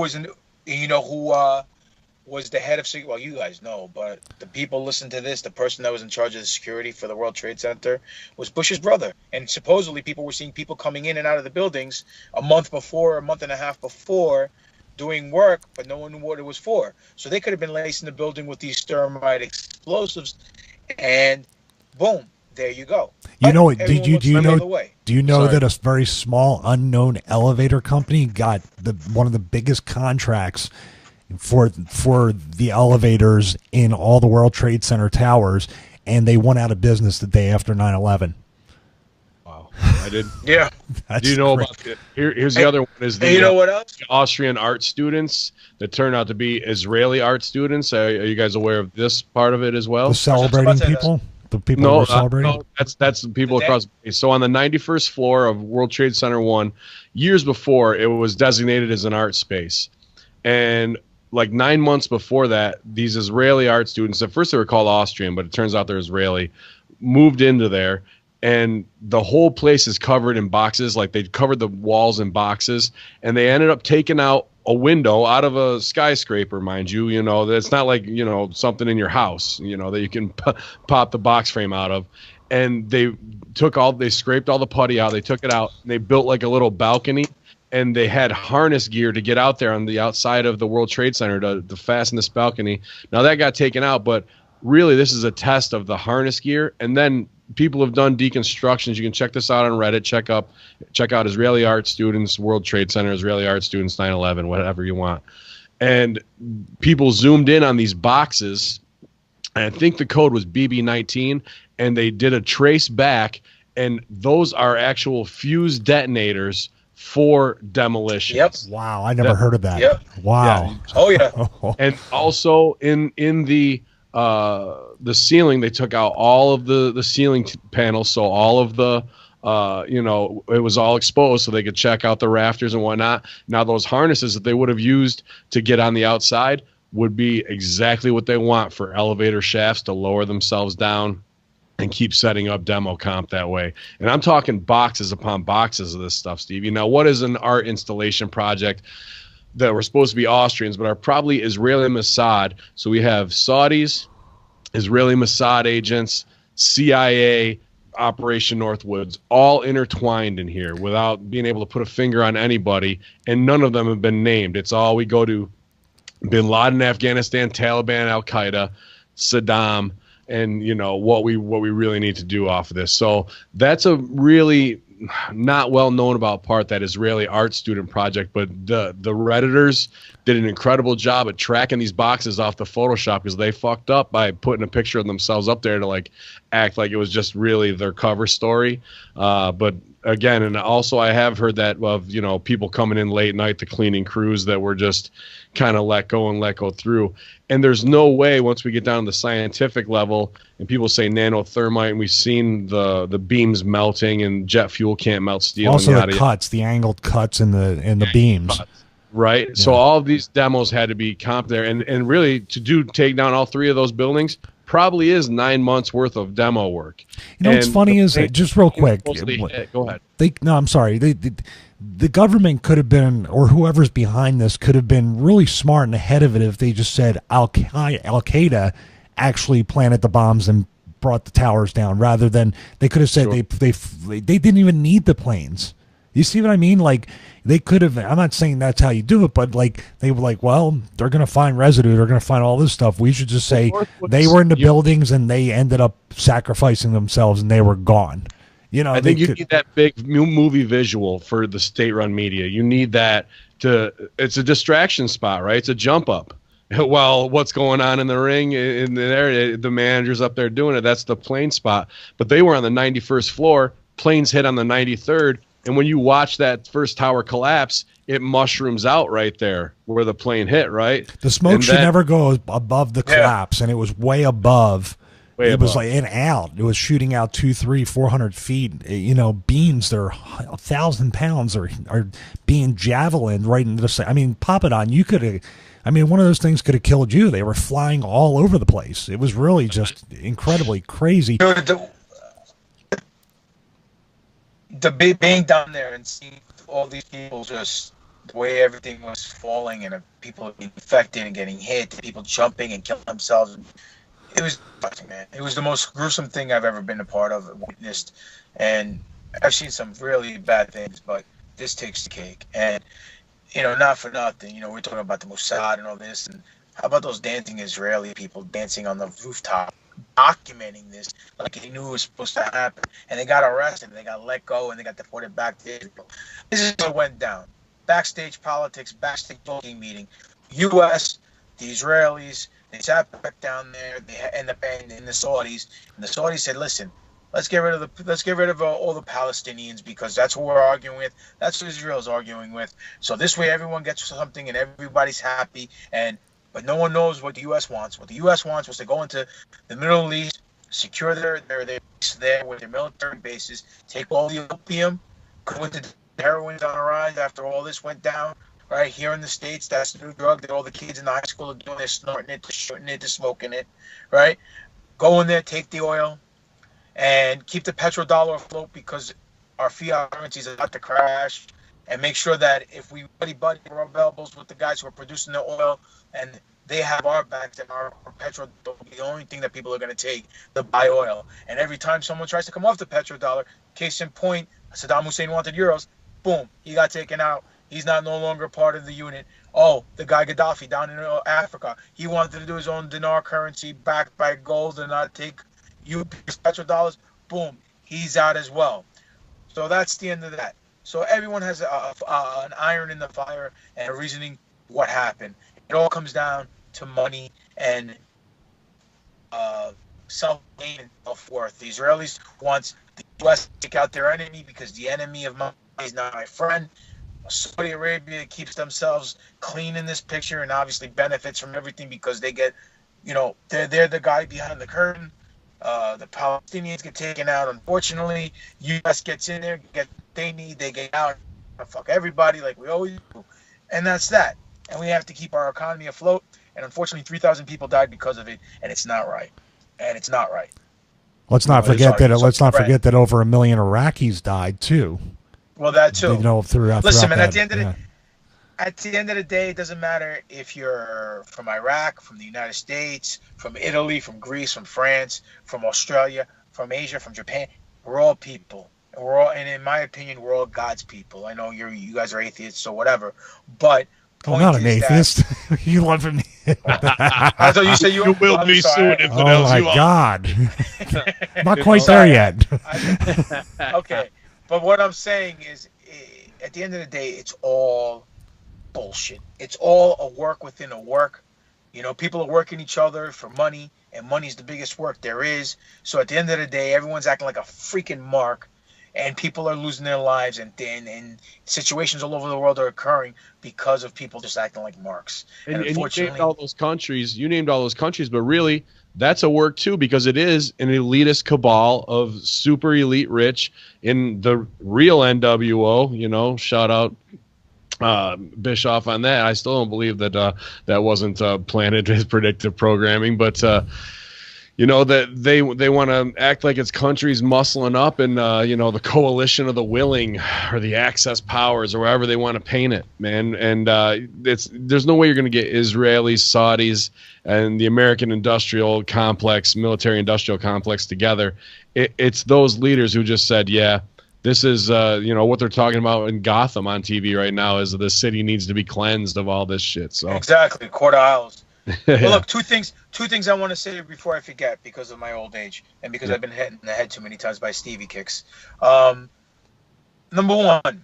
Speaker 3: was the head of security? Well, you guys know, but the people listen to this. The person that was in charge of the security for the World Trade Center was Bush's brother, and supposedly people were seeing people coming in and out of the buildings a month and a half before, doing work, but no one knew what it was for. So they could have been lacing the building with these thermite explosives, and boom, there you go.
Speaker 2: You know, do you know that a very small unknown elevator company got one of the biggest contracts for the elevators in all the World Trade Center towers, and they went out of business the day after 9/11.
Speaker 1: I did.
Speaker 3: Yeah.
Speaker 1: Do you know about it? Here's the other one is the
Speaker 3: you know what else?
Speaker 1: Austrian art students that turned out to be Israeli art students. Are you guys aware of this part of it as well?
Speaker 2: The celebrating people? The people who were celebrating?
Speaker 1: No, that's the people across. So on the 91st floor of World Trade Center 1, years before, it was designated as an art space. And like 9 months before that, these Israeli art students, at first they were called Austrian, but it turns out they're Israeli, moved into there. And the whole place is covered in boxes. Like they covered the walls in boxes, and they ended up taking out a window out of a skyscraper, mind you. You know, it's not like, you know, something in your house, you know, that you can pop the box frame out of. And they scraped all the putty out. They took it out. And they built like a little balcony, and they had harness gear to get out there on the outside of the World Trade Center to fasten this balcony. Now that got taken out, but really this is a test of the harness gear. And then people have done deconstructions. You can check this out on Reddit. Check out Israeli art students, World Trade Center, Israeli art students, 9/11, whatever you want. And people zoomed in on these boxes, and I think the code was BB19, and they did a trace back, and those are actual fuse detonators for demolition.
Speaker 3: Yep.
Speaker 2: Wow, I never heard of that.
Speaker 3: Yep.
Speaker 2: Wow.
Speaker 1: Yeah.
Speaker 3: Oh yeah.
Speaker 1: And also in the ceiling, they took out all of the ceiling panels, so all of the you know, it was all exposed, so they could check out the rafters and whatnot. Now those harnesses that they would have used to get on the outside would be exactly what they want for elevator shafts to lower themselves down and keep setting up demo comp that way. And I'm talking boxes upon boxes of this stuff, Stevie. Now, what is an art installation project that were supposed to be Austrians, but are probably Israeli Mossad? So we have Saudis, Israeli Mossad agents, CIA, Operation Northwoods, all intertwined in here without being able to put a finger on anybody, and none of them have been named. It's all we go to Bin Laden, Afghanistan, Taliban, Al-Qaeda, Saddam, and, you know, what we really need to do off of this. So that's a really not well known about part, that Israeli art student project, but the Redditors did an incredible job at tracking these boxes off the Photoshop, because they fucked up by putting a picture of themselves up there to like act like it was just really their cover story. But again, and also I have heard that of, you know, people coming in late night, the cleaning crews that were just kind of let go through. And there's no way, once we get down to the scientific level and people say nanothermite, and we've seen the beams melting, and jet fuel can't melt steel.
Speaker 2: Also
Speaker 1: and
Speaker 2: the cuts, the angled cuts in the beams.
Speaker 1: Right. Yeah. So all of these demos had to be comped there. And really to take down all three of those buildings probably is 9 months worth of demo work.
Speaker 2: You know, what's funny is, just real quick.
Speaker 1: Go ahead.
Speaker 2: I'm sorry. The government could have been, or whoever's behind this could have been really smart and ahead of it if they just said Al-Qaeda actually planted the bombs and brought the towers down, rather than they could have said they didn't even need the planes. You see what I mean? Like, they could have, I'm not saying that's how you do it, but like, they were like, well, they're going to find residue, they're going to find all this stuff. We should just say they were in the buildings and they ended up sacrificing themselves and they were gone. You know,
Speaker 1: I think you need that big movie visual for the state-run media. You need that it's a distraction spot, right? It's a jump up. Well, what's going on in the ring in there? The manager's up there doing it. That's the plane spot. But they were on the 91st floor. Planes hit on the 93rd. And when you watch that first tower collapse, it mushrooms out right there where the plane hit, right?
Speaker 2: The smoke should never go above the collapse, and it was way above. It was like in out. It was shooting out 200, 300, 400 feet. You know, beams that are 1,000 pounds are being javelined right into the. I mean, Papadon, you could have. I mean, one of those things could have killed you. They were flying all over the place. It was really just incredibly crazy.
Speaker 3: Being down there and seeing all these people, just the way everything was falling, and people being infected and getting hit, and people jumping and killing themselves. It was, man. It was the most gruesome thing I've ever been a part of, witnessed, and I've seen some really bad things, but this takes the cake. And, you know, not for nothing, you know, we're talking about the Mossad and all this, and how about those dancing Israeli people dancing on the rooftop, documenting this like they knew it was supposed to happen, and they got arrested, and they got let go, and they got deported back to Israel. This is what went down. Backstage politics, backstage voting meeting. U.S., the Israelis, they sat back down there. They end up in the Saudis, and the Saudis said, "Listen, let's get rid of all the Palestinians, because that's what we're arguing with. That's what Israel's arguing with. So this way, everyone gets something, and everybody's happy." But no one knows what the U.S. wants. What the U.S. wants was to go into the Middle East, secure their base there with their military bases, take all the opium, go into the heroin's on the rise after all this went down. Right here in the States, that's the new drug that all the kids in the high school are doing. They're snorting it, they're shooting it, they're smoking it, right? Go in there, take the oil, and keep the petrodollar afloat, because our fiat currency is about to crash. and make sure that if we buddy rub elbows with the guys who are producing the oil and they have our backs and our petrodollar will be the only thing that people are going to take to buy oil. And every time someone tries to come off the petrodollar, case in point, Saddam Hussein wanted euros, boom, he got taken out. He's no longer part of the unit. Oh, the guy Gaddafi down in Africa, he wanted to do his own dinar currency backed by gold and not take petrodollars. Boom, he's out as well. So that's the end of that. So everyone has an iron in the fire and a reasoning what happened. It all comes down to money and self-gain and self-worth. The Israelis want the U.S. to take out their enemy because the enemy of money is not my friend. Saudi Arabia keeps themselves clean in this picture and obviously benefits from everything because they get, they're the guy behind the curtain. The Palestinians get taken out. Unfortunately, U.S. gets in there, get what they need, they get out, fuck everybody like we always do. And that's that. And we have to keep our economy afloat. And unfortunately, 3,000 people died because of it, and it's not right. And it's not right.
Speaker 2: Let's not forget that. Let's not forget that over 1 million Iraqis died too.
Speaker 3: Well, that too.
Speaker 2: Listen,
Speaker 3: man. At the end of the day, it doesn't matter if you're from Iraq, from the United States, from Italy, from Greece, from France, from Australia, from Asia, from Japan. We're all people. And in my opinion, we're all God's people. I know you guys are atheists or whatever, but
Speaker 2: I'm not an atheist. You love me.
Speaker 3: I thought you said you
Speaker 1: will be soon.
Speaker 2: Oh my God! Not quite there yet.
Speaker 3: Okay, but what I'm saying is, at the end of the day, it's all bullshit. It's all a work within a work. People are working each other for money, and money's the biggest work there is. So at the end of the day, everyone's acting like a freaking mark. And people are losing their lives, and situations all over the world are occurring because of people just acting like marks.
Speaker 1: And unfortunately, you named all those countries. You named all those countries, but really, that's a work too, because it is an elitist cabal of super elite rich in the real NWO. Shout out Bischoff on that. I still don't believe that that wasn't planted as predictive programming, but. That they want to act like it's countries muscling up and, the coalition of the willing or the Axis powers or wherever they want to paint it, man. And there's no way you're going to get Israelis, Saudis, and the American military industrial complex together. It's those leaders who just said, yeah, this is, what they're talking about in Gotham on TV right now is the city needs to be cleansed of all this shit. So
Speaker 3: exactly, Court of Owls. Well, look, two things I want to say before I forget because of my old age and because I've been hit in the head too many times by Stevie kicks. Number one,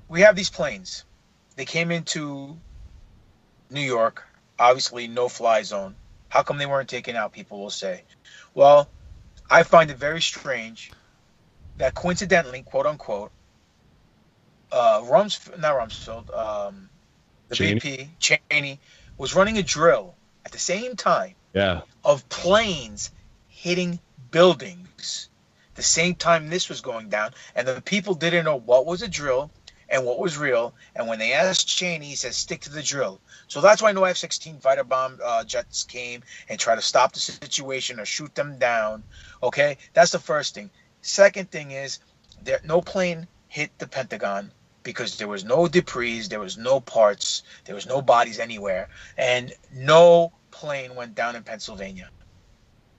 Speaker 3: we have these planes. They came into New York, obviously no-fly zone. How come they weren't taken out, people will say. Well, I find it very strange that coincidentally, quote-unquote, the VP, Cheney, was running a drill at the same time of planes hitting buildings the same time this was going down, and the people didn't know what was a drill and what was real, and when they asked Cheney, he said, stick to the drill. So that's why no F-16 fighter bomb jets came and tried to stop the situation or shoot them down, okay? That's the first thing. Second thing is, no plane hit the Pentagon, because there was no debris, there was no parts, there was no bodies anywhere, and no plane went down in Pennsylvania.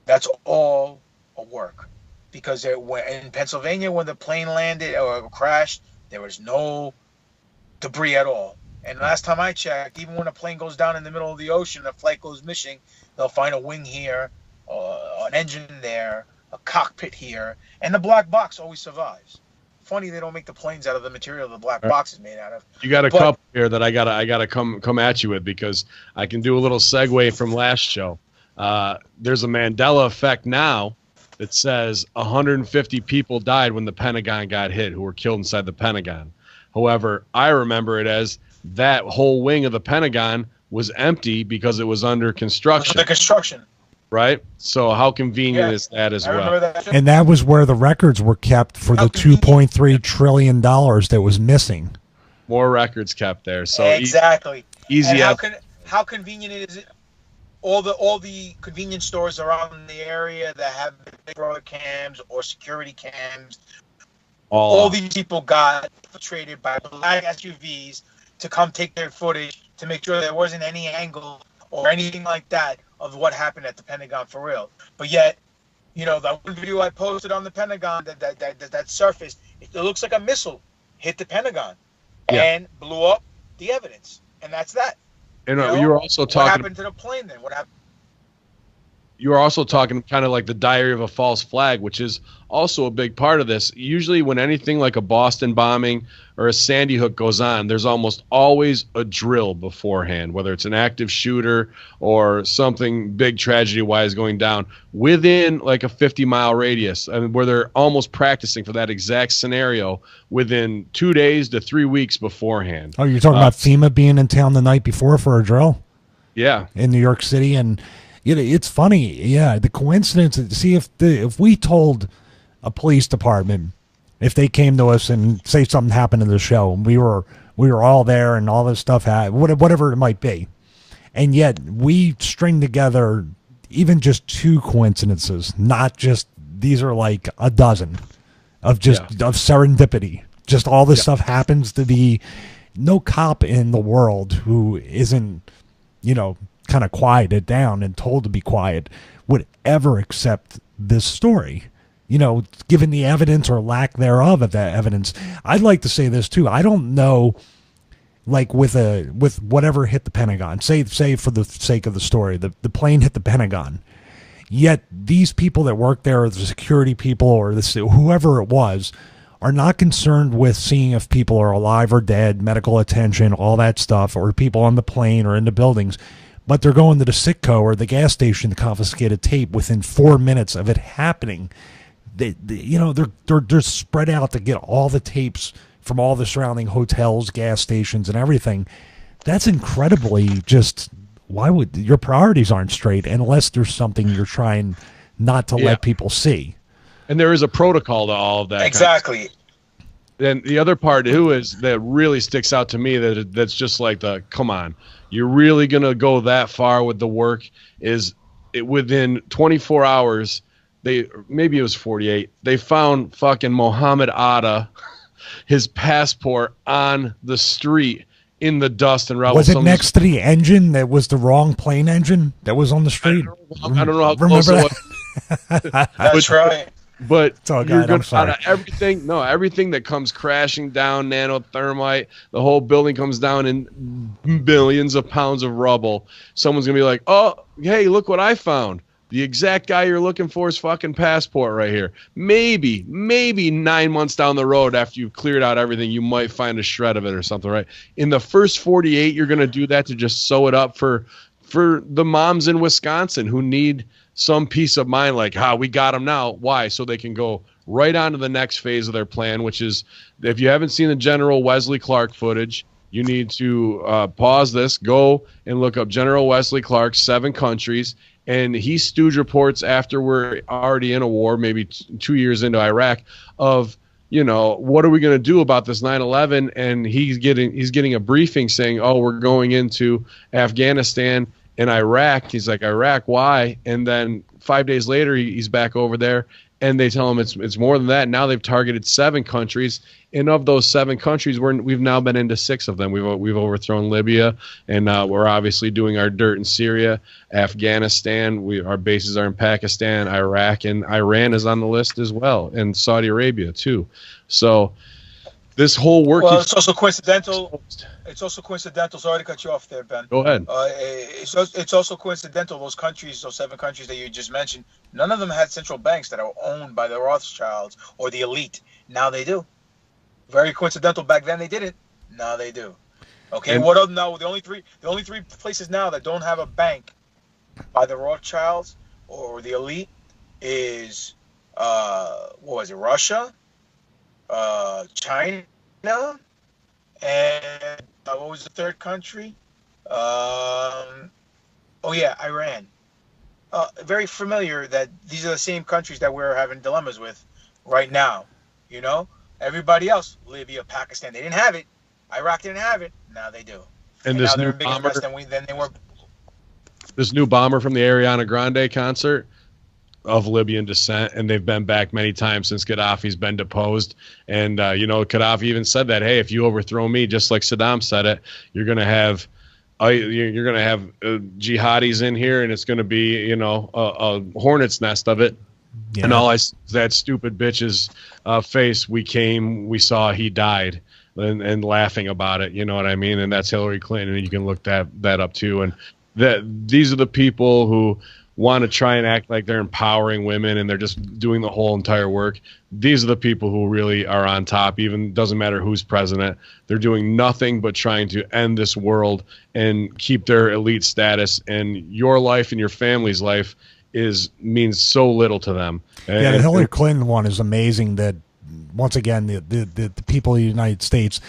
Speaker 3: That's all a work. Because in Pennsylvania, when the plane landed or crashed, there was no debris at all. And last time I checked, even when a plane goes down in the middle of the ocean, a flight goes missing, they'll find a wing here, an engine there, a cockpit here, and the black box always survives. Funny they don't make the planes out of the material the black box is made out of.
Speaker 1: You got a couple here that I gotta come at you with, because I can do a little segue from last show. There's a Mandela effect now that says 150 people died when the Pentagon got hit, who were killed inside the Pentagon. However, I remember it as that whole wing of the Pentagon was empty because it was under construction.
Speaker 3: The construction.
Speaker 1: Right? So how convenient is that as well?
Speaker 2: And that was where the records were kept for the $2.3 trillion that was missing.
Speaker 1: More records kept there. So
Speaker 3: exactly.
Speaker 1: Easy.
Speaker 3: How convenient is it? All the convenience stores around the area that have Big Brother cams or security cams All these people got infiltrated by black SUVs to come take their footage to make sure there wasn't any angle or anything like that of what happened at the Pentagon for real. But yet, you know, that one video I posted on the Pentagon that surfaced, it looks like a missile hit the Pentagon and blew up the evidence, and that's that.
Speaker 1: And you were also talking.
Speaker 3: What happened to the plane then? What happened?
Speaker 1: You were also talking kind of like the diary of a false flag, which is also a big part of this. Usually when anything like a Boston bombing or a Sandy Hook goes on, there's almost always a drill beforehand, whether it's an active shooter or something big tragedy-wise going down within like a 50-mile radius, where they're almost practicing for that exact scenario within 2 days to 3 weeks beforehand.
Speaker 2: Oh, you're talking about FEMA being in town the night before for a drill?
Speaker 1: Yeah.
Speaker 2: In New York City. And it's funny, the coincidence. See, if we told a police department, if they came to us and say something happened in the show, and we were all there and all this stuff, whatever it might be, and yet we string together even just 2 coincidences, not just these are like a dozen of just of serendipity. Just all this stuff happens to be. No cop in the world who isn't, kind of quieted down and told to be quiet would ever accept this story, given the evidence or lack thereof of that evidence. I'd like to say this too. I don't know, like with whatever hit the Pentagon, say for the sake of the story, the plane hit the Pentagon, yet these people that work there, or the security people or whoever it was, are not concerned with seeing if people are alive or dead, medical attention, all that stuff, or people on the plane or in the buildings. But they're going to the Citgo or the gas station to confiscate a tape within 4 minutes of it happening. They're spread out to get all the tapes from all the surrounding hotels, gas stations, and everything. That's incredibly just. Why would your priorities aren't straight unless there's something you're trying not to let people see? And
Speaker 1: there is a protocol to all of that.
Speaker 3: Exactly.
Speaker 1: Then the other part too is that really sticks out to me that's just like come on. You're really going to go that far with the work within 24 hours, maybe it was 48, they found fucking Mohammed Atta, his passport on the street in the dust and rubble.
Speaker 2: Was it next to the engine that was the wrong plane engine that was on the street?
Speaker 1: I don't know how close it was.
Speaker 3: That's right.
Speaker 1: But
Speaker 2: you're going to out of
Speaker 1: everything that comes crashing down, nanothermite, the whole building comes down in billions of pounds of rubble. Someone's going to be like, oh, hey, look what I found. The exact guy you're looking for is fucking passport right here. Maybe 9 months down the road after you've cleared out everything, you might find a shred of it or something, right? In the first 48, you're going to do that to just sew it up for the moms in Wisconsin who need some peace of mind, like, we got them now. Why? So they can go right on to the next phase of their plan, which is, if you haven't seen the General Wesley Clark footage, you need to pause this, go and look up General Wesley Clark, 7 countries, and he stooge reports after we're already in a war, maybe 2 years into Iraq, of, what are we going to do about this 9/11? And he's getting a briefing saying, oh, we're going into Afghanistan in Iraq. He's like, Iraq, why? And then 5 days later, he's back over there, and they tell him it's more than that. Now they've targeted 7 countries, and of those 7 countries, we've now been into 6 of them. We've overthrown Libya, and we're obviously doing our dirt in Syria, Afghanistan. Our bases are in Pakistan, Iraq, and Iran is on the list as well, and Saudi Arabia too. So this whole work.
Speaker 3: Well, it's also coincidental. It's also coincidental. Sorry to cut you off there, Ben.
Speaker 1: Go ahead.
Speaker 3: It's also coincidental. Those 7 countries that you just mentioned, none of them had central banks that are owned by the Rothschilds or the elite. Now they do. Very coincidental. Back then they didn't. Now they do. Okay. And what else? Now the only three places now that don't have a bank by the Rothschilds or the elite is what was it? Russia, China, and what was the third country? Iran. Very familiar that these are the same countries that we're having dilemmas with right now. Everybody else, Libya, Pakistan, they didn't have it. Iraq didn't have it. Now they do.
Speaker 1: And this
Speaker 3: now
Speaker 1: new
Speaker 3: they're bigger
Speaker 1: bomber,
Speaker 3: than they were.
Speaker 1: This new bomber from the Ariana Grande concert, of Libyan descent, and they've been back many times since Gaddafi's been deposed. And Gaddafi even said that, hey, if you overthrow me, just like Saddam said it, you're gonna have jihadis in here, and it's gonna be a hornet's nest of it. Yeah. And all that stupid bitch's face, we saw, he died, and laughing about it, you know what I mean? And that's Hillary Clinton, and you can look that up too. And these are the people who want to try and act like they're empowering women and they're just doing the whole entire work. These are the people who really are on top. Even doesn't matter who's president. They're doing nothing but trying to end this world and keep their elite status. And your life and your family's life means so little to them.
Speaker 2: Yeah, the Hillary Clinton one is amazing. That once again, the people of the United States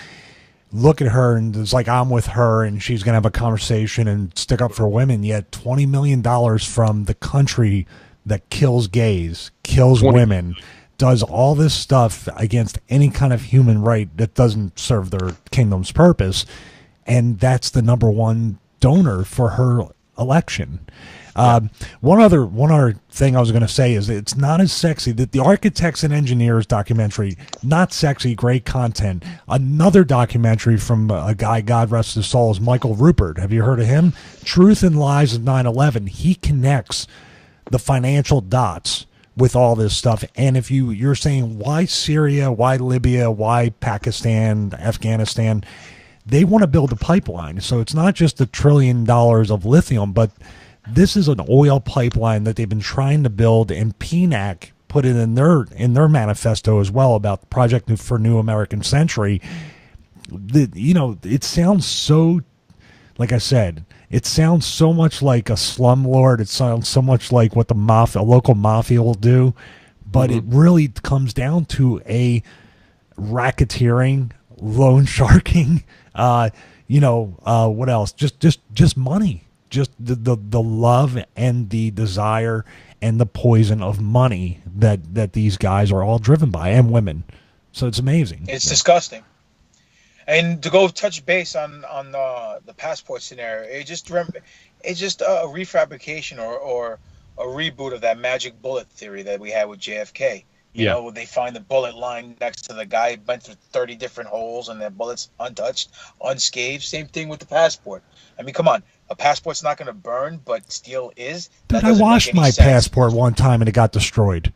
Speaker 2: look at her and it's like, I'm with her and she's going to have a conversation and stick up for women. Yet $20 million from the country that kills gays, kills women, does all this stuff against any kind of human right that doesn't serve their kingdom's purpose. And that's the number one donor for her election. One other thing I was going to say is that it's not as sexy. That the Architects and Engineers documentary, not sexy, great content. Another documentary from a guy, God rest his soul, is Michael Rupert. Have you heard of him? Truth and Lies of 9/11. He connects the financial dots with all this stuff. And if you're saying, why Syria, why Libya, why Pakistan, Afghanistan, they want to build a pipeline. So it's not just $1 trillion of lithium, but this is an oil pipeline that they've been trying to build, and PNAC put it in their manifesto as well about the Project for New American Century. It sounds so, like I said, it sounds so much like a slumlord. It sounds so much like what a local mafia will do, but it really comes down to a racketeering, loan sharking. What else? Just money. Just the love and the desire and the poison of money that these guys are all driven by, and women. So it's amazing.
Speaker 3: It's disgusting. And to go touch base on the passport scenario, it's just a refabrication or a reboot of that magic bullet theory that we had with JFK. You know, they find the bullet lying next to the guy, went through 30 different holes, and the bullet's untouched, unscathed. Same thing with the passport. I mean, come on. A passport's not going to burn, but steel is.
Speaker 2: Dude, I washed my passport one time and it got destroyed.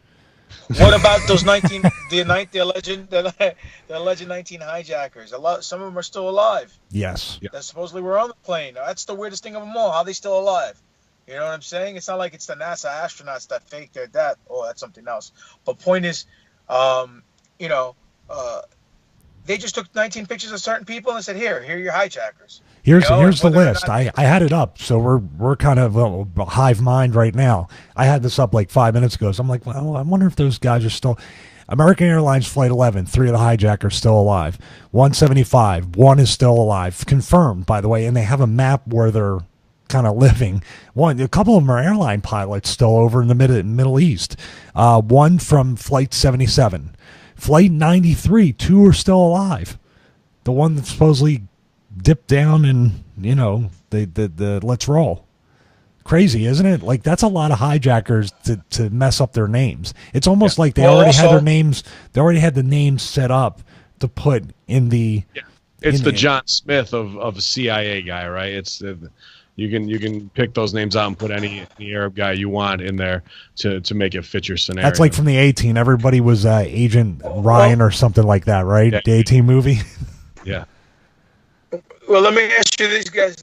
Speaker 3: What about those the alleged 19 hijackers? Some of them are still alive.
Speaker 2: Yes.
Speaker 3: That supposedly were on the plane. That's the weirdest thing of them all. How are they still alive? You know what I'm saying? It's not like it's the NASA astronauts that faked their death. Oh, that's something else. But point is, they just took 19 pictures of certain people and said, here are your hijackers.
Speaker 2: Here's the list. I had it up, so we're kind of a hive mind right now. I had this up like 5 minutes ago, so I'm like, well, I wonder if those guys are still. American Airlines Flight 11, 3 of the hijackers still alive. 175, 1 is still alive, confirmed, by the way, and they have a map where they're kind of living. A couple of them are airline pilots still over in the Middle East. 1 from Flight 77, Flight 93, 2 are still alive. The one that supposedly dipped down and the let's roll. Crazy, isn't it? Like, that's a lot of hijackers to mess up their names. It's almost like they already had their names. They already had the names set up to put in the. Yeah.
Speaker 1: It's the John Smith of CIA guy, right? It's you can pick those names out and put any Arab guy you want in there to make it fit your scenario.
Speaker 2: That's like from the A-Team. Everybody was Agent Ryan or something like that, right? Yeah. The A-Team movie.
Speaker 1: Yeah.
Speaker 3: Well, let me ask you these guys.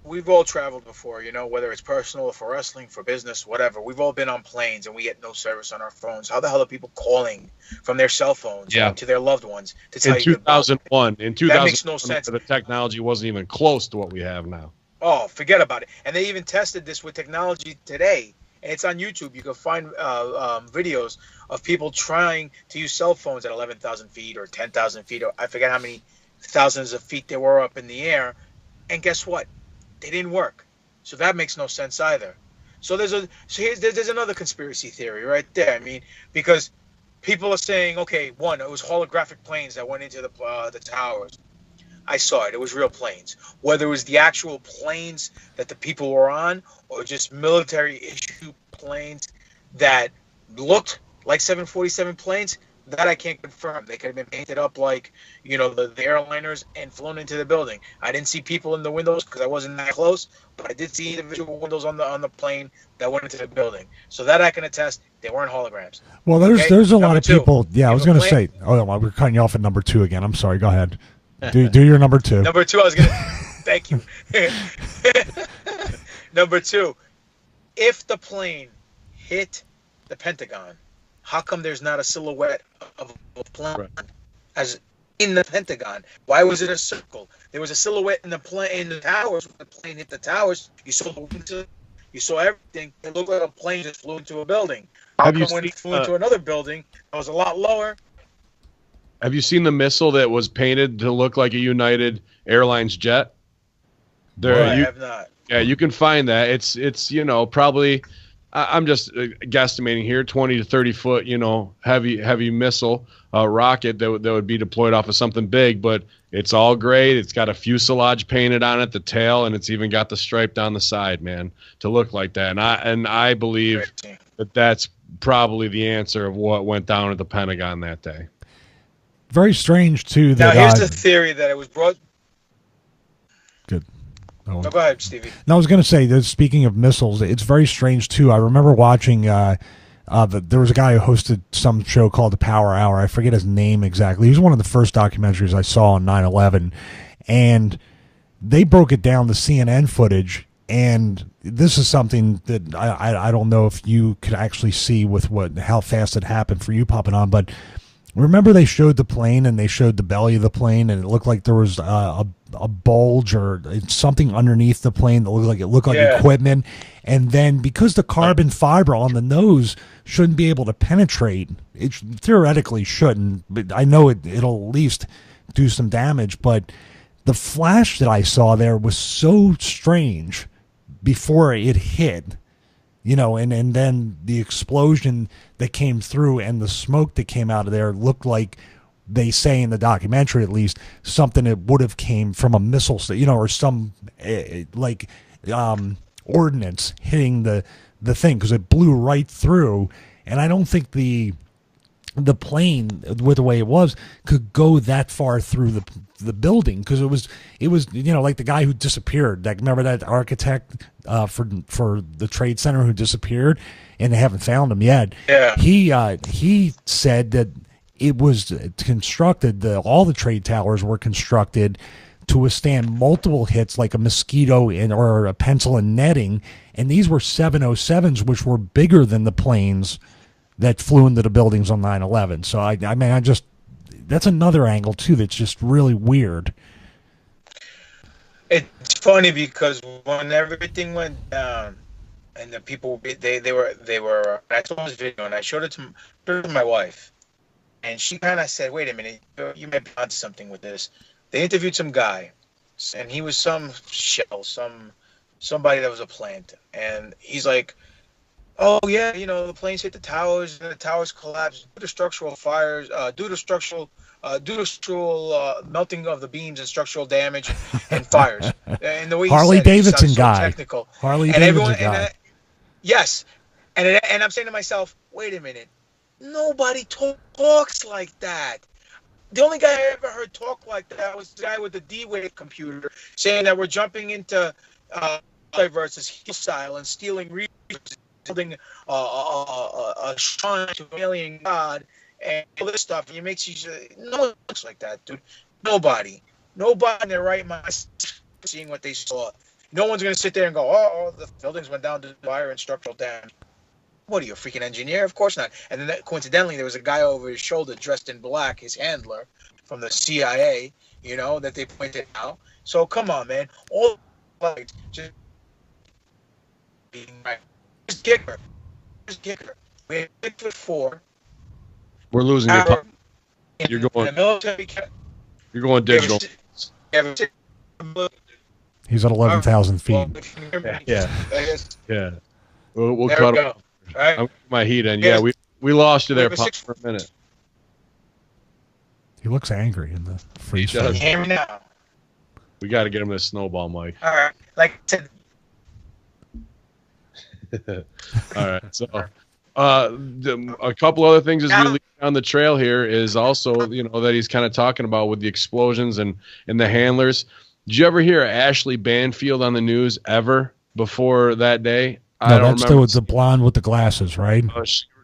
Speaker 3: We've all traveled before, whether it's personal or for wrestling, for business, whatever. We've all been on planes and we get no service on our phones. How the hell are people calling from their cell phones to their loved ones to tell you? In 2001,
Speaker 1: that makes no sense. The technology wasn't even close to what we have now.
Speaker 3: Oh, forget about it. And they even tested this with technology today. And it's on YouTube. You can find videos of people trying to use cell phones at 11,000 feet or 10,000 feet, or I forget how many thousands of feet they were up in the air. And guess what? They didn't work. So that makes no sense either. So there's another conspiracy theory right there. I mean, because people are saying, okay, one, it was holographic planes that went into the towers. I saw it. It was real planes. Whether it was the actual planes that the people were on or just military issue planes that looked like 747 planes. That I can't confirm. They could have been painted up like, you know, the airliners and flown into the building. I didn't see people in the windows because I wasn't that close, but I did see individual windows on the plane that went into the building. So that I can attest, they weren't holograms.
Speaker 2: Well, there's a lot of people. Yeah, I was going to say. Oh, we're cutting you off at number 2 again. I'm sorry. Go ahead. Do your number 2.
Speaker 3: Number 2, I was going to. Thank you. Number 2, if the plane hit the Pentagon, how come there's not a silhouette of a plane as in the Pentagon? Why was it a circle? There was a silhouette in the plane in the towers. When the plane hit the towers, you saw the window, you saw everything. It looked like a plane just flew into a building. How come when it flew into another building, it was a lot lower?
Speaker 1: Have you seen the missile that was painted to look like a United Airlines jet?
Speaker 3: I have not.
Speaker 1: Yeah, you can find that. It's you know, probably. I'm just guesstimating here, 20 to 30 foot, you know, heavy missile rocket that would be deployed off of something big, but it's all great. It's got a fuselage painted on it, the tail, and it's even got the stripe down the side, man, to look like that. And I believe that that's probably the answer of what went down at the Pentagon that day.
Speaker 2: Very strange too. That
Speaker 3: now here's the theory that it was brought.
Speaker 2: Good.
Speaker 3: No, go ahead, Stevie.
Speaker 2: No, I was going to say that speaking of missiles, it's very strange too. I remember watching. There was a guy who hosted some show called The Power Hour. I forget his name exactly. He was one of the first documentaries I saw on 9/11, and they broke it down, the CNN footage. And this is something that I don't know if you could actually see with how fast it happened for you popping on, but remember they showed the plane and they showed the belly of the plane, and it looked like there was a bulge or something underneath the plane that looked like equipment. And then because the carbon fiber on the nose shouldn't be able to penetrate, it theoretically shouldn't, but I know it'll at least do some damage. But the flash that I saw there was so strange before it hit, you know, and then the explosion that came through and the smoke that came out of there looked like, they say in the documentary at least, something that would have came from a missile, you know, or some ordnance hitting the thing, because it blew right through. And I don't think the plane, with the way it was, could go that far through the building, because it was you know, like the guy who disappeared. Like, remember that architect for the Trade Center who disappeared, and they haven't found him yet.
Speaker 3: Yeah.
Speaker 2: He said that it was constructed, all the trade towers were constructed to withstand multiple hits, like a mosquito or a pencil and netting, and these were 707s, which were bigger than the planes that flew into the buildings on 9/11. So I mean, that's another angle too that's just really weird.
Speaker 3: It's funny because when everything went down, and the people they were. I saw this video and I showed it to my wife, and she kind of said, "Wait a minute, you might be onto something with this." They interviewed some guy, and he was some shell, somebody that was a plant, and he's like, "Oh yeah, you know, the planes hit the towers and the towers collapsed due to structural fires, due to structural melting of the beams and structural damage and fires." And the way
Speaker 2: Harley Davidson guy,
Speaker 3: technical.
Speaker 2: Harley Davidson guy.
Speaker 3: Yes, and I'm saying to myself, wait a minute, nobody talks like that. The only guy I ever heard talk like that was the guy with the D-Wave computer saying that we're jumping into versus style and stealing resources, building a shrine to an alien god and all this stuff. And it makes you say, no one looks like that, dude. Nobody in their right mind seeing what they saw. No one's going to sit there and go, oh, the buildings went down to fire and structural damage. What are you, a freaking engineer? Of course not. And then coincidentally, there was a guy over his shoulder dressed in black, his handler from the CIA, you know, that they pointed out. So come on, man. All like just being right. Just kicker. We had 6'4".
Speaker 1: We're losing your. You're going digital.
Speaker 2: He's at 11,000 feet.
Speaker 1: Yeah. We'll cut him.
Speaker 3: Right.
Speaker 1: I'm my heat in. Yeah, we lost you there, Pop, for a minute.
Speaker 2: He looks angry in the freeze.
Speaker 3: Hear me now.
Speaker 1: We got to get him this snowball, Mike.
Speaker 3: All right. Like I said,
Speaker 1: All right. So, a couple other things as we lead down the trail here is also, that he's kind of talking about with the explosions and the handlers. Did you ever hear Ashley Banfield on the news ever before that day?
Speaker 2: No, I don't remember. The blonde with the glasses, right?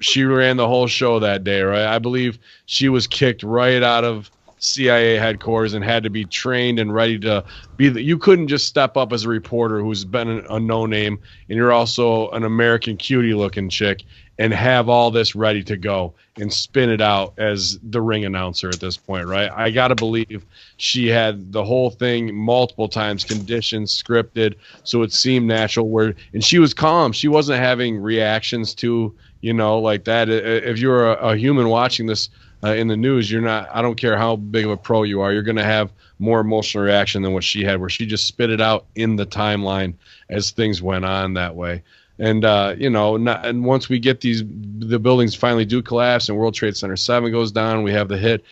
Speaker 1: She ran the whole show that day, right? I believe she was kicked right out of CIA headquarters and had to be trained and ready to be. You couldn't just step up as a reporter who's been a no-name, and you're also an American cutie-looking chick, and have all this ready to go and spin it out as the ring announcer at this point, right? I got to believe she had the whole thing multiple times conditioned, scripted, so it seemed natural. And she was calm. She wasn't having reactions to, like that. If you're a human watching this in the news, you're not. I don't care how big of a pro you are. You're going to have more emotional reaction than what she had, where she just spit it out in the timeline as things went on that way. And and once we get the buildings finally do collapse and World Trade Center 7 goes down, we have the hit,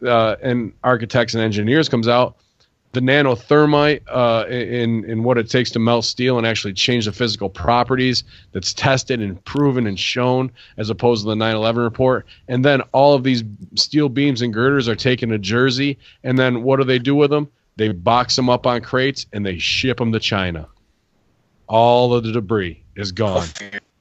Speaker 1: and Architects and Engineers comes out. The nanothermite in what it takes to melt steel and actually change the physical properties, that's tested and proven and shown, as opposed to the 9/11 report. And then all of these steel beams and girders are taken to Jersey, and then what do they do with them? They box them up on crates and they ship them to China. All of the debris is gone.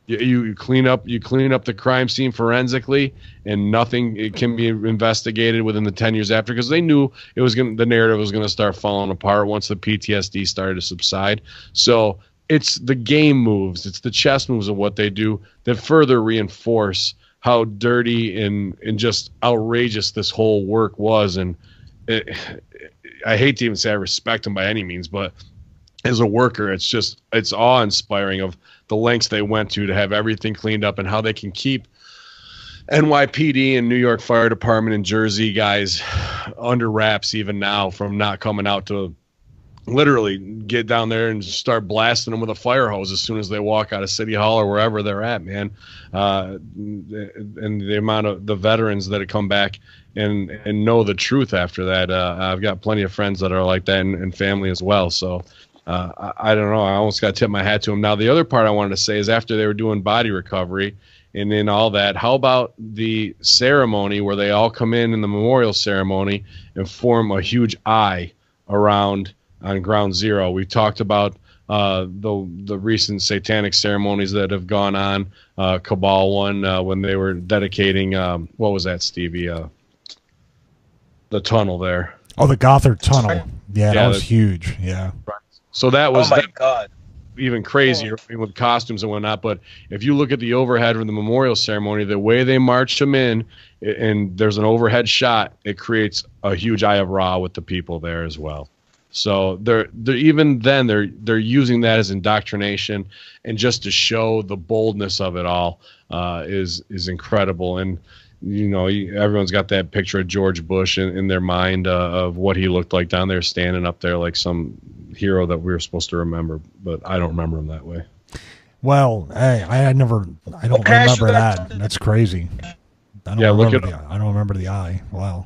Speaker 1: You clean up the crime scene forensically, and nothing it can be investigated within the 10 years after, because they knew the narrative was going to start falling apart once the PTSD started to subside. So it's the game moves, it's the chess moves of what they do that further reinforce how dirty and just outrageous this whole work was. And I hate to even say I respect them by any means, but as a worker, it's awe-inspiring of the lengths they went to have everything cleaned up, and how they can keep NYPD and New York Fire Department and Jersey guys under wraps even now from not coming out to literally get down there and start blasting them with a fire hose as soon as they walk out of City Hall or wherever they're at, man. And the amount of the veterans that have come back and know the truth after that. I've got plenty of friends that are like that, and family as well. So I don't know. I almost got to tip my hat to them. Now, the other part I wanted to say is after they were doing body recovery and then all that, how about the ceremony where they all come in the memorial ceremony and form a huge eye around on Ground Zero? We talked about the recent satanic ceremonies that have gone on, Cabal one, when they were dedicating, what was that, Stevie? The tunnel there.
Speaker 2: Oh, the Gothard Tunnel. Yeah, that was huge. Yeah.
Speaker 1: Right. So that was
Speaker 3: God.
Speaker 1: Even crazier with costumes and whatnot. But if you look at the overhead from the memorial ceremony, the way they marched them in, and there's an overhead shot, it creates a huge eye of Ra with the people there as well. So they're even then they're using that as indoctrination, and just to show the boldness of it all is incredible. And everyone's got that picture of George Bush in their mind of what he looked like down there, standing up there like some hero that we were supposed to remember, but I don't remember him that way.
Speaker 2: Well, hey, I don't remember that. That's crazy. I don't remember the eye. Wow.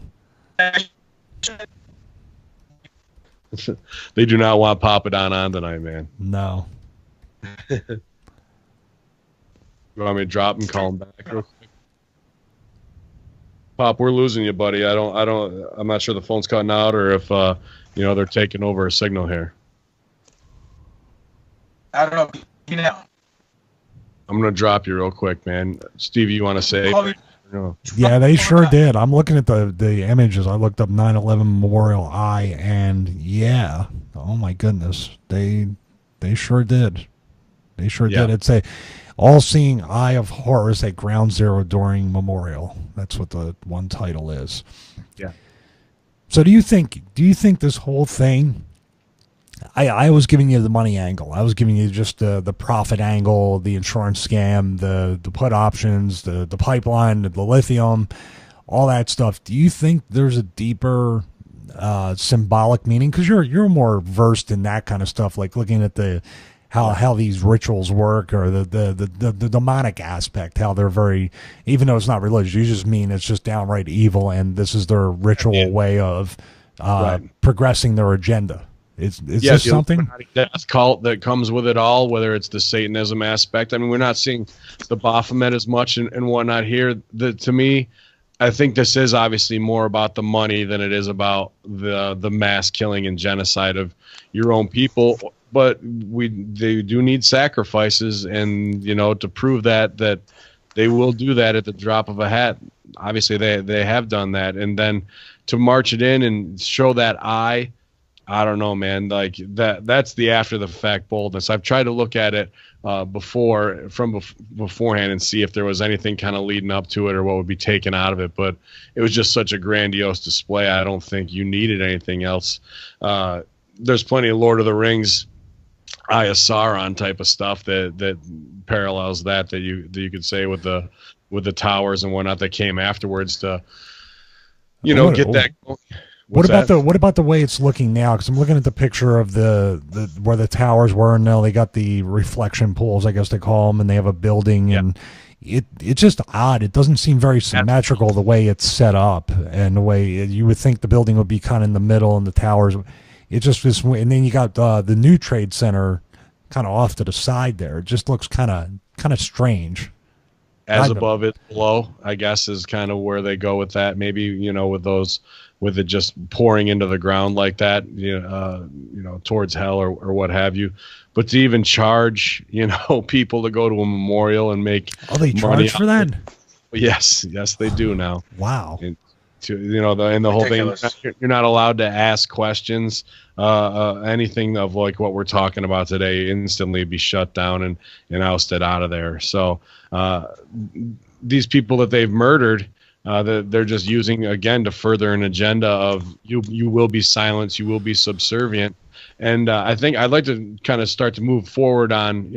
Speaker 1: They do not want Papa Don on tonight, man.
Speaker 2: No.
Speaker 1: You want me to drop and call him back real quick? Pop, we're losing you, buddy. I'm not sure the phone's cutting out or if they're taking over a signal here.
Speaker 3: I don't know.
Speaker 1: I'm gonna drop you real quick, man. Stevie, you want to say?
Speaker 2: Yeah, they sure did. I'm looking at the images. I looked up 9/11 Memorial Eye, and yeah, oh my goodness, they sure did. They sure did. It's a all-seeing eye of horrors at Ground Zero during Memorial. That's what the one title is.
Speaker 1: Yeah.
Speaker 2: So do you think this whole thing? I was giving you the money angle. I was giving you just the profit angle, the insurance scam, the put options, the pipeline, the lithium, all that stuff. Do you think there's a deeper symbolic meaning? Because you're more versed in that kind of stuff, like looking at how these rituals work, or the demonic aspect, how they're very, even though it's not religious, you just mean it's just downright evil, and this is their ritual way of progressing their agenda. Is this something?
Speaker 1: Death cult that comes with it all, whether it's the Satanism aspect. I mean, we're not seeing the Baphomet as much and whatnot here. To me, I think this is obviously more about the money than it is about the mass killing and genocide of your own people. But they do need sacrifices, and to prove that they will do that at the drop of a hat. Obviously, they have done that, and then to march it in and show that I don't know, man. Like that's the after the fact boldness. I've tried to look at it beforehand and see if there was anything kind of leading up to it or what would be taken out of it. But it was just such a grandiose display. I don't think you needed anything else. There's plenty of Lord of the Rings, Eye of Sauron type of stuff that parallels that you could say with the towers and whatnot that came afterwards to get that going. What
Speaker 2: about the way it's looking now? Because I'm looking at the picture of the where the towers were, and now they got the reflection pools, I guess they call them, and they have a building, and it's just odd. It doesn't seem very symmetrical the way it's set up, and the way you would think the building would be kind of in the middle, and the towers. It just is, and then you got the new trade center kind of off to the side there. It just looks kind of strange.
Speaker 1: As above is below, I guess, is kind of where they go with that. Maybe with it just pouring into the ground like that, towards hell or what have you. But to even charge, people to go to a memorial and make
Speaker 2: they charge for that?
Speaker 1: Yes, they do now.
Speaker 2: Wow.
Speaker 1: And the whole thing, you're not allowed to ask questions. Anything of like what we're talking about today instantly be shut down and ousted out of there. So these people that they've murdered, they're just using again to further an agenda of you will be silenced, you will be subservient. And I think I'd like to kind of start to move forward on,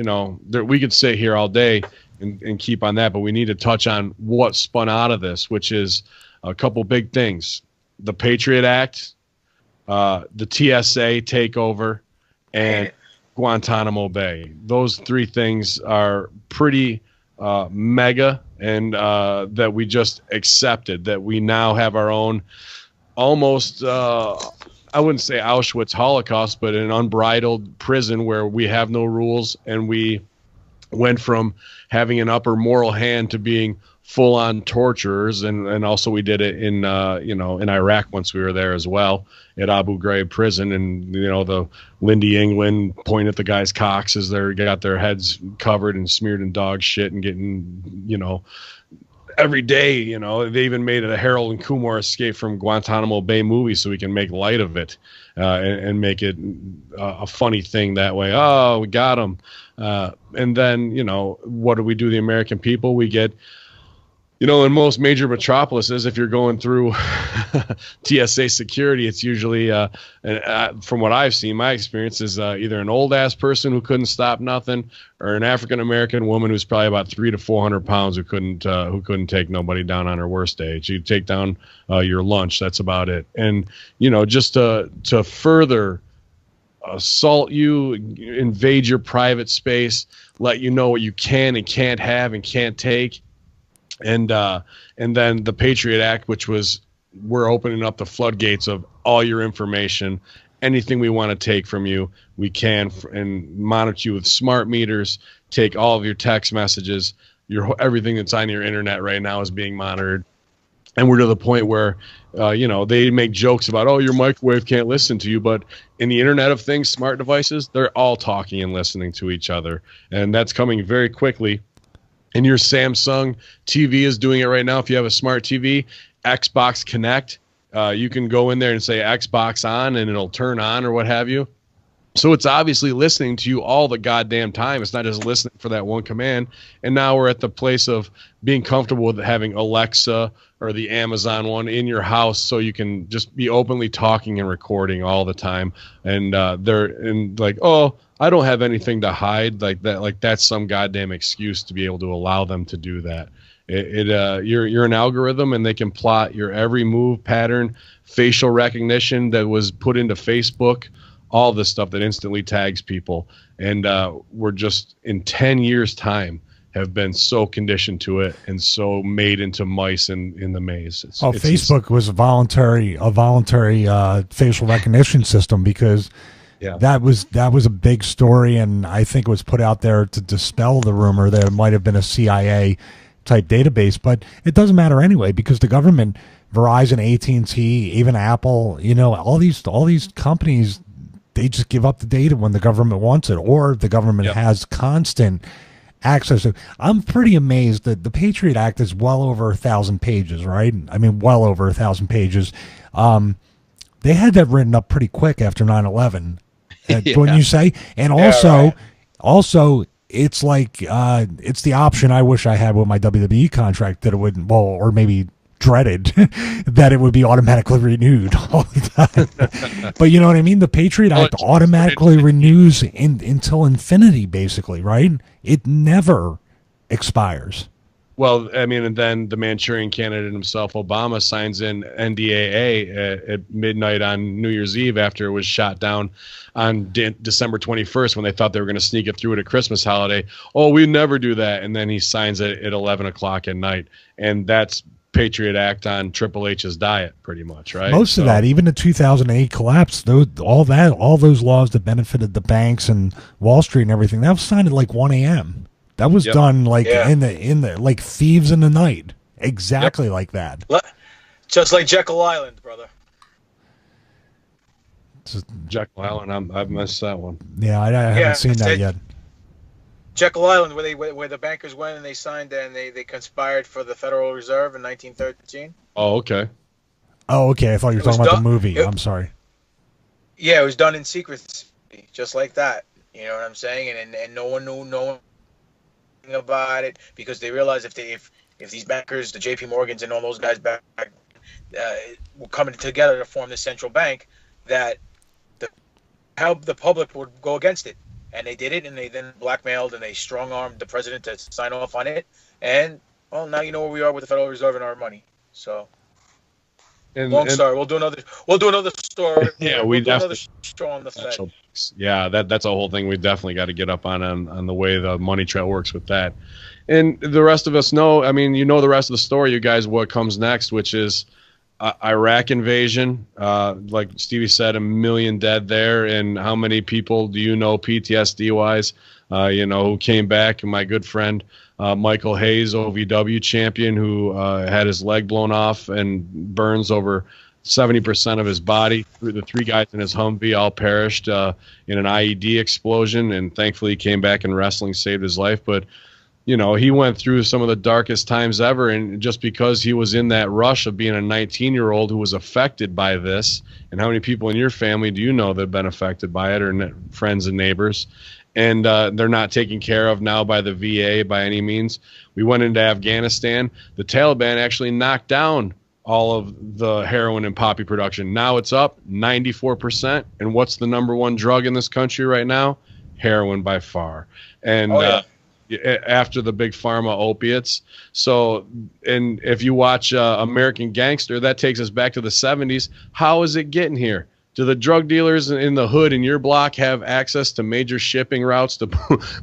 Speaker 1: we could sit here all day and keep on that, but we need to touch on what spun out of this, which is a couple big things: the Patriot Act, the TSA takeover, and Guantanamo Bay. Those three things are pretty mega, and that we just accepted, that we now have our own almost, I wouldn't say Auschwitz Holocaust, but an unbridled prison where we have no rules, and we went from having an upper moral hand to being full-on torturers, and also we did it in in Iraq once we were there as well at Abu Ghraib prison, and the Lindy England point at the guys' cocks as they got their heads covered and smeared in dog shit and getting every day. They even made it a Harold and Kumar Escape from Guantanamo Bay movie so we can make light of it and make it a funny thing that way. Oh, we got them. And then what do we do, the American people? We get in most major metropolises, if you're going through TSA security, it's usually, from what I've seen, my experience is either an old ass person who couldn't stop nothing, or an African American woman who's probably about 300 to 400 pounds who couldn't take nobody down on her worst day. She'd take down your lunch. That's about it. And just to further assault you, invade your private space, let you know what you can and can't have and can't take. And then the Patriot Act, which was, we're opening up the floodgates of all your information, anything we want to take from you, we can, and monitor you with smart meters, take all of your text messages, everything that's on your internet right now is being monitored. And we're to the point where, they make jokes about, oh, your microwave can't listen to you. But in the Internet of Things, smart devices, they're all talking and listening to each other. And that's coming very quickly. And your Samsung TV is doing it right now. If you have a smart TV, Xbox Connect, you can go in there and say Xbox on and it'll turn on or what have you. So it's obviously listening to you all the goddamn time. It's not just listening for that one command. And now we're at the place of being comfortable with having Alexa or the Amazon one in your house, so you can just be openly talking and recording all the time. And oh, I don't have anything to hide, like that. Like that's some goddamn excuse to be able to allow them to do that. You're an algorithm, and they can plot your every move, pattern, facial recognition that was put into Facebook, all this stuff that instantly tags people. And we're just in 10 years' time have been so conditioned to it and so made into mice in the maze. Facebook
Speaker 2: was a voluntary facial recognition system, because
Speaker 1: Yeah.
Speaker 2: That was a big story, and I think it was put out there to dispel the rumor that it might have been a CIA type database, but it doesn't matter anyway because the government, Verizon, AT&T, even Apple, all these companies, they just give up the data when the government wants it, or the government has constant access to. I'm pretty amazed that the Patriot Act is well over 1,000 pages, right? I mean, well over 1,000 pages. They had that written up pretty quick after 9/11. Wouldn't you say? And also, it's like it's the option I wish I had with my WWE contract that it would, or maybe dreaded that it would be automatically renewed all the time. But you know what I mean? The Patriot Act automatically renews until infinity, basically, right? It never expires.
Speaker 1: Well, I mean, and then the Manchurian candidate himself, Obama, signs in NDAA at midnight on New Year's Eve after it was shot down on December 21st when they thought they were going to sneak it through at a Christmas holiday. Oh, we never do that. And then he signs it at 11 o'clock at night. And that's Patriot Act on Triple H's diet, pretty much, right?
Speaker 2: Most of that, even the 2008 collapse, all those laws that benefited the banks and Wall Street and everything, that was signed at like 1 a.m. That was done like in the like thieves in the night, exactly like that.
Speaker 3: Just like Jekyll Island, brother.
Speaker 1: Jekyll Island, I've missed that one.
Speaker 2: Yeah, I haven't seen that yet.
Speaker 3: Jekyll Island, where the bankers went and they signed and they conspired for the Federal Reserve in 1913.
Speaker 1: Oh, okay.
Speaker 2: Oh, okay. I thought you were talking about the movie. I'm sorry.
Speaker 3: Yeah, it was done in secrecy, just like that. You know what I'm saying? And no one knew about it because they realized if these bankers, the J.P. Morgans and all those guys back were coming together to form this central bank, that the public would go against it. And they did it, and they then blackmailed and they strong-armed the president to sign off on it. And, well, now you know where we are with the Federal Reserve and our money. So, long story. We'll do another story.
Speaker 1: Yeah,
Speaker 3: we'll do another show on the Fed.
Speaker 1: Yeah, that's a whole thing we definitely got to get up on the way the money trail works with that. And the rest of us know, I mean, the rest of the story, you guys, what comes next, which is Iraq invasion. Like Stevie said, 1 million dead there. And how many people do you know PTSD-wise, who came back? And my good friend Michael Hayes, OVW champion, who had his leg blown off and burns over 70% of his body. The 3 guys in his Humvee all perished in an IED explosion, and thankfully he came back and wrestling saved his life. But he went through some of the darkest times ever, and just because he was in that rush of being a 19-year-old who was affected by this, and how many people in your family do you know that have been affected by it, or friends and neighbors, and they're not taken care of now by the VA by any means. We went into Afghanistan. The Taliban actually knocked down all of the heroin and poppy production. Now it's up 94%. And what's the number one drug in this country right now? Heroin by far. And after the big pharma opiates. So, and if you watch American Gangster, that takes us back to the 70s. How is it getting here? Do the drug dealers in the hood in your block have access to major shipping routes to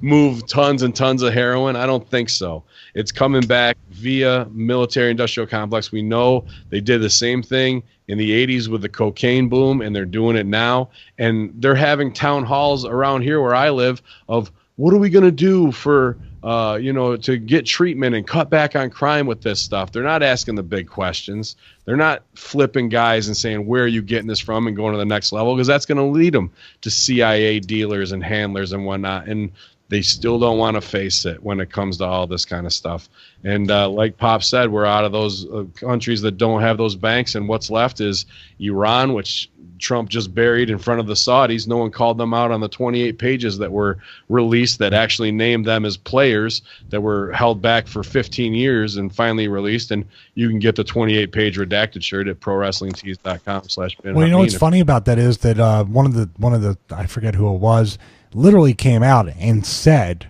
Speaker 1: move tons and tons of heroin? I don't think so. It's coming back via military-industrial complex. We know they did the same thing in the 80s with the cocaine boom, and they're doing it now. And they're having town halls around here where I live of, what are we going to do for, to get treatment and cut back on crime with this stuff? They're not asking the big questions. They're not flipping guys and saying, where are you getting this from, and going to the next level, because that's going to lead them to CIA dealers and handlers and whatnot. And they still don't want to face it when it comes to all this kind of stuff. And like Pop said, we're out of those countries that don't have those banks, and what's left is Iran, which Trump just buried in front of the Saudis. No one called them out on the 28 pages that were released that actually named them as players that were held back for 15 years and finally released. And you can get the 28-page redacted shirt at prowrestlingtees.com/Ben.
Speaker 2: Well, what's funny about that is that one of the I forget who it was, literally came out and said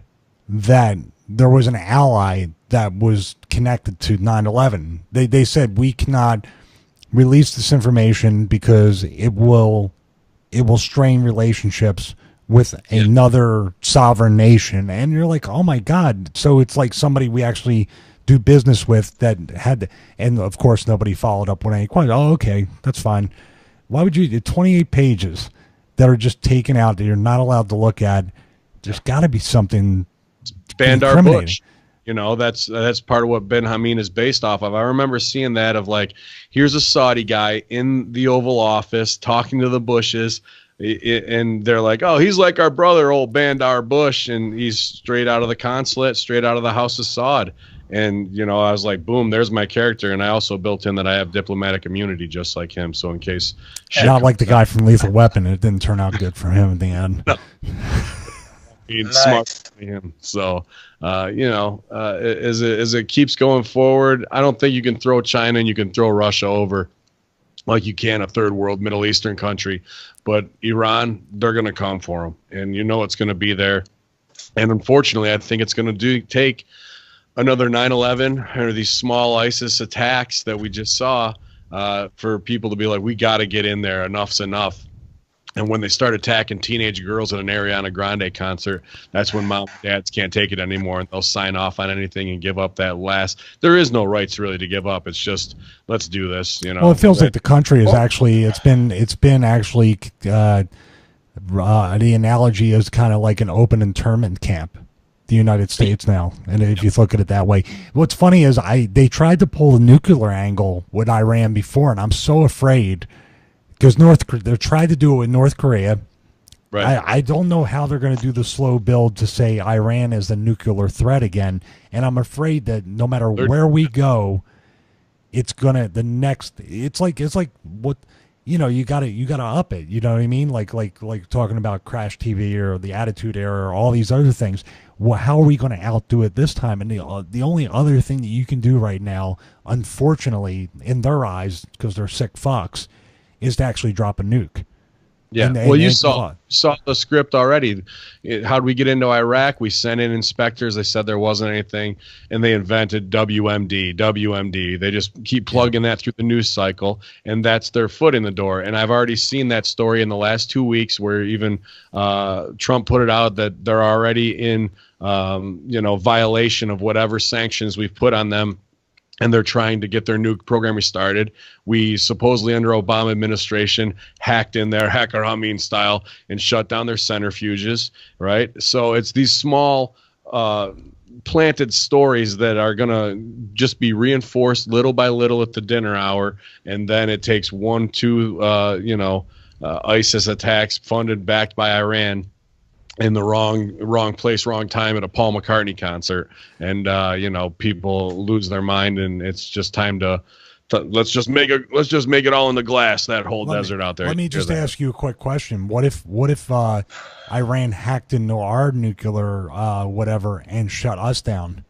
Speaker 2: that there was an ally that was connected to 9/11. They said, we cannot release this information because it will strain relationships with another sovereign nation. And you're like, oh my God. So it's like somebody we actually do business with that had, and of course nobody followed up with any question. Oh, okay, that's fine. Why would you, 28 pages? that are just taken out that you're not allowed to look at. There's got to be something
Speaker 1: Bandar Bush. You know, that's part of what Ben Hameen is based off of. I remember seeing that of like, here's a Saudi guy in the Oval Office talking to the Bushes, and they're like, oh, he's like our brother, old Bandar Bush, and he's straight out of the consulate, straight out of the House of Saud. And, you know, I was like, boom, there's my character. And I also built in that I have diplomatic immunity just like him. So in case...
Speaker 2: Not like the guy from Lethal Weapon. It didn't turn out good for him in the end.
Speaker 1: No. He's smart than him. So, you know, as it keeps going forward, I don't think you can throw China and you can throw Russia over like you can a third world Middle Eastern country. But Iran, they're going to come for them. And you know it's going to be there. And unfortunately, I think it's going to take another 9/11 or these small ISIS attacks that we just saw for people to be like, we got to get in there. Enough's enough. And when they start attacking teenage girls at an Ariana Grande concert, that's when mom and dads can't take it anymore, and they'll sign off on anything and give up that last. There is no rights really to give up. It's just, let's do this. You know.
Speaker 2: Well, it feels like the country is actually it's been actually the analogy is kind of like an open internment camp. The United States now, and if you look at it that way, what's funny is they tried to pull the nuclear angle with Iran before, and I'm so afraid because they tried to do it with North Korea. Right. I don't know how they're going to do the slow build to say Iran is the nuclear threat again, and I'm afraid that no matter where we go, it's gonna It's like what. You know, you gotta up it. You know what I mean? Like talking about Crash TV or the Attitude Era or all these other things. Well, how are we going to outdo it this time? And the only other thing that you can do right now, unfortunately, in their eyes, because they're sick fucks, is to actually drop a nuke.
Speaker 1: Yeah, well, you saw the script already. How'd we get into Iraq? We sent in inspectors. They said there wasn't anything, and they invented WMD. They just keep plugging that through the news cycle, and that's their foot in the door. And I've already seen that story in the last 2 weeks where even Trump put it out that they're already in violation of whatever sanctions we've put on them. And they're trying to get their nuke program restarted. We supposedly, under Obama administration, hacked in there, HackerHamin style, and shut down their centrifuges, right? So it's these small planted stories that are going to just be reinforced little by little at the dinner hour, and then it takes 1, 2, ISIS attacks funded, backed by Iran, in the wrong place, wrong time at a Paul McCartney concert, and people lose their mind, and it's just time to let's just make it all in the glass, that whole desert out there.
Speaker 2: Let me just ask you a quick question. What if Iran hacked into our nuclear whatever and shut us down?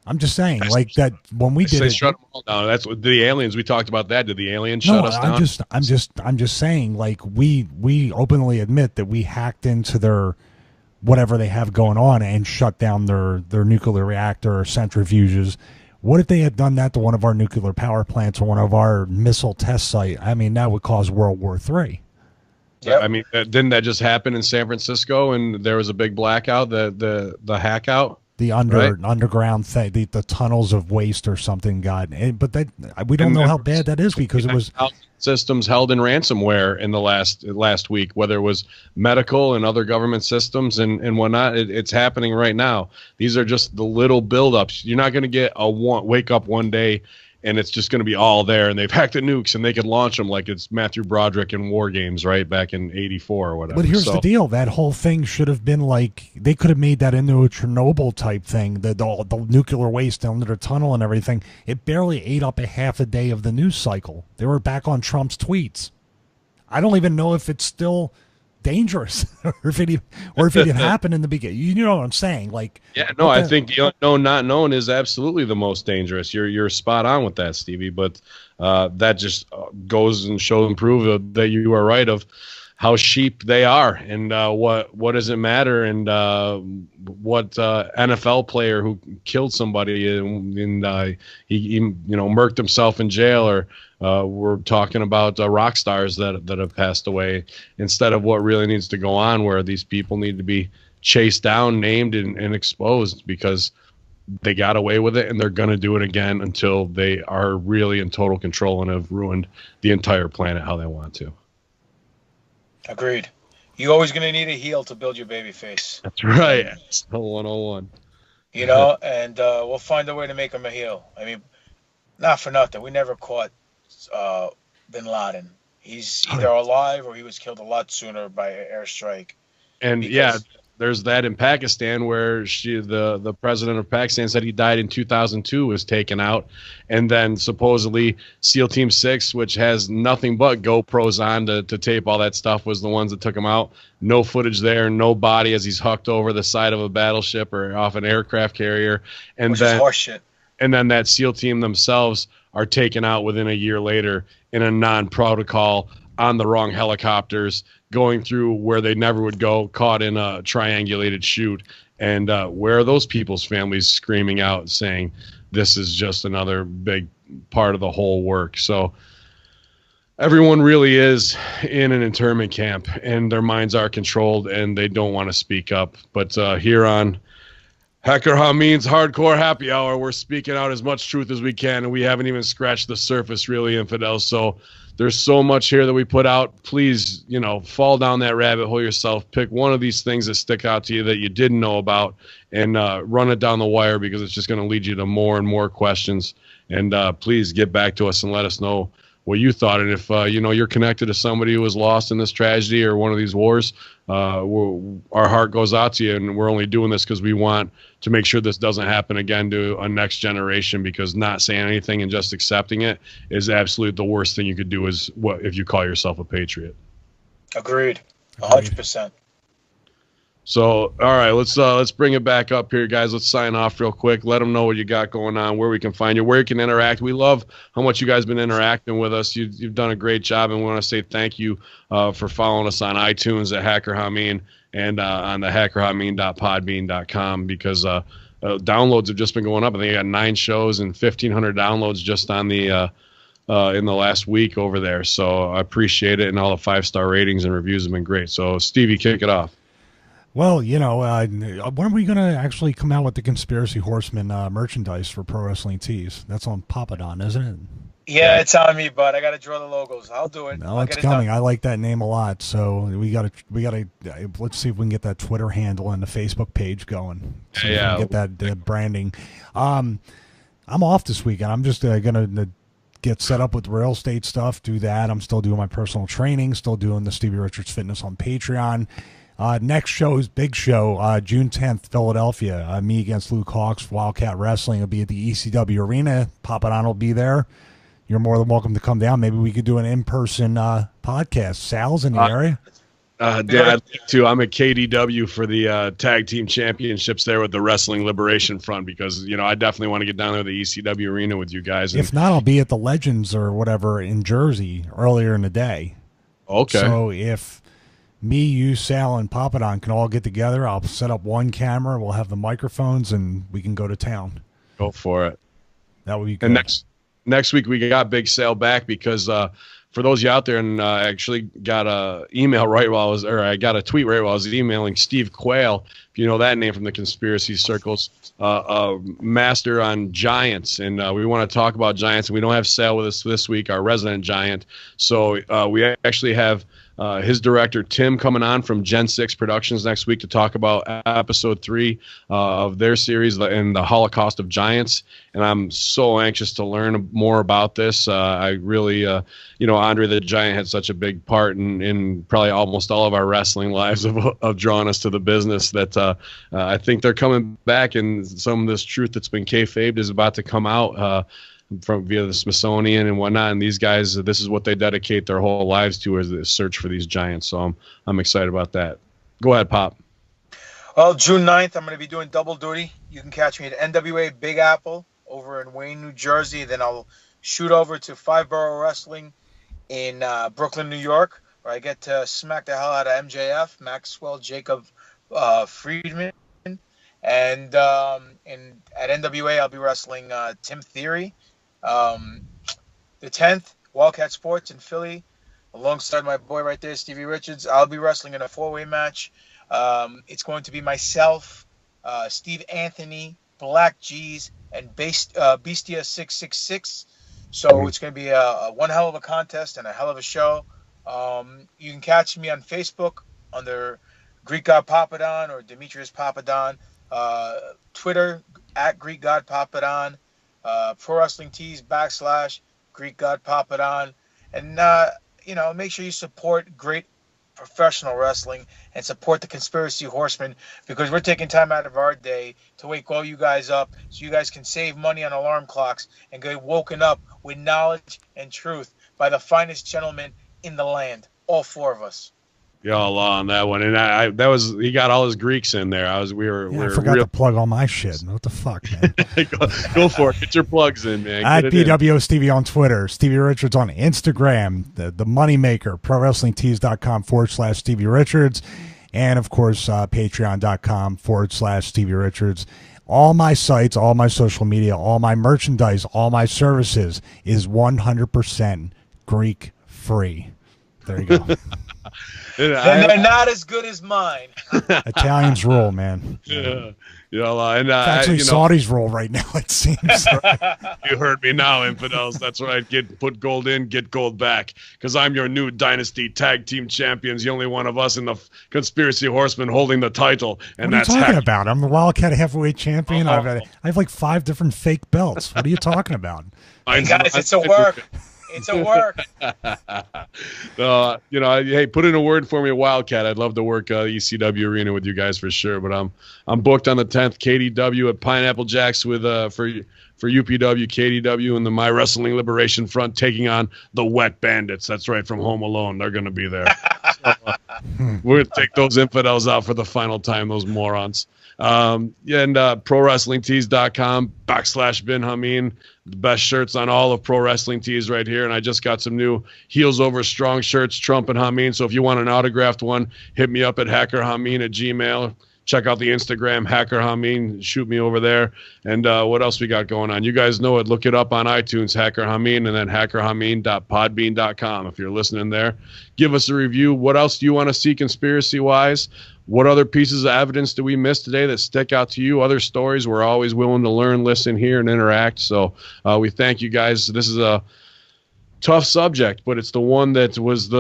Speaker 2: I'm just saying, like that when we did it.
Speaker 1: Shut them all down. That's what the aliens. We talked about that. Did the aliens shut us down?
Speaker 2: I'm just saying, like we openly admit that we hacked into their whatever they have going on and shut down their nuclear reactor or centrifuges. What if they had done that to one of our nuclear power plants or one of our missile test site? I mean, that would cause World War III.
Speaker 1: Yeah, I mean, didn't that just happen in San Francisco? And there was a big blackout, the hack out.
Speaker 2: The underground thing, the tunnels of waste or something but that we don't know how bad that is because it was
Speaker 1: systems held in ransomware in the last week, whether it was medical and other government systems and whatnot. It's happening right now. These are just the little buildups. You're not going to get wake up one day and it's just going to be all there, and they've hacked the nukes and they could launch them like it's Matthew Broderick in War Games, right, back in '84 or whatever.
Speaker 2: But here's the deal. That whole thing should have been like, they could have made that into a Chernobyl type thing, the nuclear waste under the tunnel and everything. It barely ate up a half a day of the news cycle. They were back on Trump's tweets. I don't even know if it's still dangerous or if it happened in the beginning. You know what I'm saying? Like,
Speaker 1: yeah, no, I think not known is absolutely the most dangerous. You're spot on with that, Stevie. But that just goes and shows and prove that you are right of how sheep they are, and what does it matter, and what NFL player who killed somebody and he murked himself in jail, or we're talking about rock stars that have passed away, instead of what really needs to go on, where these people need to be chased down, named, and exposed, because they got away with it and they're going to do it again until they are really in total control and have ruined the entire planet how they want to.
Speaker 3: Agreed. You're always going to need a heel to build your baby face.
Speaker 1: That's right. That's the 101.
Speaker 3: You know, and we'll find a way to make him a heel. I mean, not for nothing. We never caught Bin Laden. He's either alive or he was killed a lot sooner by an airstrike.
Speaker 1: And there's that in Pakistan where the president of Pakistan said he died in 2002, was taken out, and then supposedly SEAL Team 6, which has nothing but GoPros on to tape all that stuff, was the ones that took him out. No footage there, no body as he's hucked over the side of a battleship or off an aircraft carrier, and
Speaker 3: Which is horseshit.
Speaker 1: And then that SEAL team themselves are taken out within a year later in a non-protocol on the wrong helicopters, going through where they never would go, caught in a triangulated shoot. And where are those people's families screaming out saying this is just another big part of the whole work? So everyone really is in an internment camp, and their minds are controlled, and they don't want to speak up. But here on HackerHamin's Hardcore Happy Hour, we're speaking out as much truth as we can, and we haven't even scratched the surface, really, infidels. So there's so much here that we put out. Please, fall down that rabbit hole yourself. Pick one of these things that stick out to you that you didn't know about, and run it down the wire, because it's just going to lead you to more and more questions. And please get back to us and let us know what you thought. And if you're connected to somebody who was lost in this tragedy or one of these wars, our heart goes out to you. And we're only doing this because we want to make sure this doesn't happen again to a next generation, because not saying anything and just accepting it is absolutely the worst thing you could do if you call yourself a patriot.
Speaker 3: Agreed. 100%.
Speaker 1: So, all right, let's bring it back up here, guys. Let's sign off real quick. Let them know what you got going on, where we can find you, where you can interact. We love how much you guys have been interacting with us. You've done a great job, and we want to say thank you for following us on iTunes at HackerHamin and on the HackerHamin.podbean.com, because downloads have just been going up. I think I got 9 shows and 1,500 downloads just on the in the last week over there. So I appreciate it, and all the 5-star ratings and reviews have been great. So, Stevie, kick it off.
Speaker 2: Well, when are we going to actually come out with the Conspiracy Horsemen merchandise for Pro Wrestling Tees? That's on Papadon, isn't it?
Speaker 3: Yeah, it's on me, but I got to draw the logos. I'll do it.
Speaker 2: No, it's coming. I like that name a lot. So we got to let's see if we can get that Twitter handle and the Facebook page going. So we can get that branding. I'm off this weekend. I'm just going to get set up with real estate stuff, do that. I'm still doing my personal training, still doing the Stevie Richards Fitness on Patreon. Next show is big show, June 10th, Philadelphia. Me against Luke Hawks, Wildcat Wrestling. Will be at the ECW Arena. Papadon will be there. You're more than welcome to come down. Maybe we could do an in-person podcast. Sal's in the area.
Speaker 1: Dad, too. I'm at KDW for the tag team championships there with the Wrestling Liberation Front, because I definitely want to get down there to the ECW Arena with you guys.
Speaker 2: If not, I'll be at the Legends or whatever in Jersey earlier in the day.
Speaker 1: Okay.
Speaker 2: So if me, you, Sal, and Papadon can all get together, I'll set up one camera, we'll have the microphones, and we can go to town.
Speaker 1: Go for it.
Speaker 2: That would be good.
Speaker 1: And next week we got Big Sal back, because for those of you out there, and I actually got a email I got a tweet right while I was emailing Steve Quayle, if you know that name from the conspiracy circles, a master on giants, and we want to talk about giants. And we don't have Sal with us this week, our resident giant, so we actually have his director Tim coming on from Gen 6 Productions next week to talk about episode 3 of their series and the Holocaust of Giants. And I'm so anxious to learn more about this. I really, Andre the Giant had such a big part in probably almost all of our wrestling lives of drawing us to the business, that I think they're coming back, and some of this truth that's been kayfabed is about to come out from via the Smithsonian and whatnot. And these guys, this is what they dedicate their whole lives to, is the search for these giants. So I'm excited about that. Go ahead, Pop.
Speaker 3: Well, June 9th, I'm going to be doing double duty. You can catch me at NWA Big Apple over in Wayne, New Jersey. Then I'll shoot over to Five Borough Wrestling in Brooklyn, New York, where I get to smack the hell out of MJF, Maxwell Jacob Friedman. And at NWA, I'll be wrestling Tim Theory. The 10th, Wildcat Sports in Philly, alongside my boy right there, Stevie Richards. I'll be wrestling in a 4-way match. It's going to be myself, Steve Anthony, Black G's, and Bestia 666. So it's going to be one hell of a contest and a hell of a show. You can catch me on Facebook under Greek God Papadon or Demetrius Papadon. Twitter at Greek God Papadon. Pro Wrestling Tees / Greek God Papadon. And, make sure you support great professional wrestling and support the Conspiracy Horsemen, because we're taking time out of our day to wake all you guys up so you guys can save money on alarm clocks and get woken up with knowledge and truth by the finest gentlemen in the land. All 4 of us.
Speaker 1: Y'all on that one, and he got all his Greeks in there. I
Speaker 2: forgot to plug all my shit. What the fuck, man?
Speaker 1: go for it. Get your plugs in, man.
Speaker 2: At BWO Stevie on Twitter, Stevie Richards on Instagram, the Moneymaker, ProWrestlingTees.com / Stevie Richards, and of course Patreon.com / Stevie Richards. All my sites, all my social media, all my merchandise, all my services is 100% Greek free. There you go.
Speaker 3: And they're not as good as mine.
Speaker 2: Italians rule, man.
Speaker 1: Yeah.
Speaker 2: Actually, Saudis rule right now, it seems.
Speaker 1: You heard me now, infidels. That's right. Put gold in, get gold back. Because I'm your new Dynasty Tag Team Champions. The only one of us in the Conspiracy Horsemen holding the title. And
Speaker 2: what are you talking about? I'm the Wildcat Heavyweight Champion. I have like 5 different fake belts. What are you talking about?
Speaker 3: Hey, guys, it's a work. It's a work.
Speaker 1: Hey, put in a word for me, Wildcat. I'd love to work ECW arena with you guys for sure. But I'm booked on the 10th, KDW at Pineapple Jacks with for UPW, KDW, and the My Wrestling Liberation Front taking on the Wet Bandits. That's right, from Home Alone. They're going to be there. So, we're going to take those infidels out for the final time, those morons. And ProWrestlingTees.com / Bin Hameen. The best shirts on all of Pro Wrestling Tees right here. And I just got some new Heels Over Strong shirts, Trump and Hameen. So if you want an autographed one, hit me up at HackerHamin at Gmail. Check out the Instagram, HackerHamin. Shoot me over there. And what else we got going on? You guys know it. Look it up on iTunes, HackerHamin, and then HackerHamin.podbean.com if you're listening there. Give us a review. What else do you want to see conspiracy-wise? What other pieces of evidence do we miss today that stick out to you? Other stories? We're always willing to learn, listen, hear, and interact. So we thank you guys. This is a tough subject, but it's the one that was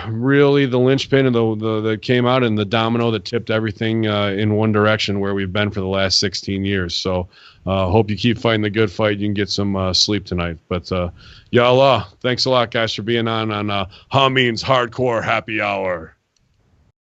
Speaker 1: really the linchpin and that came out and the domino that tipped everything in one direction where we've been for the last 16 years. So hope you keep fighting the good fight. You can get some sleep tonight. But y'all, thanks a lot, guys, for being on Hameen's Hardcore Happy Hour.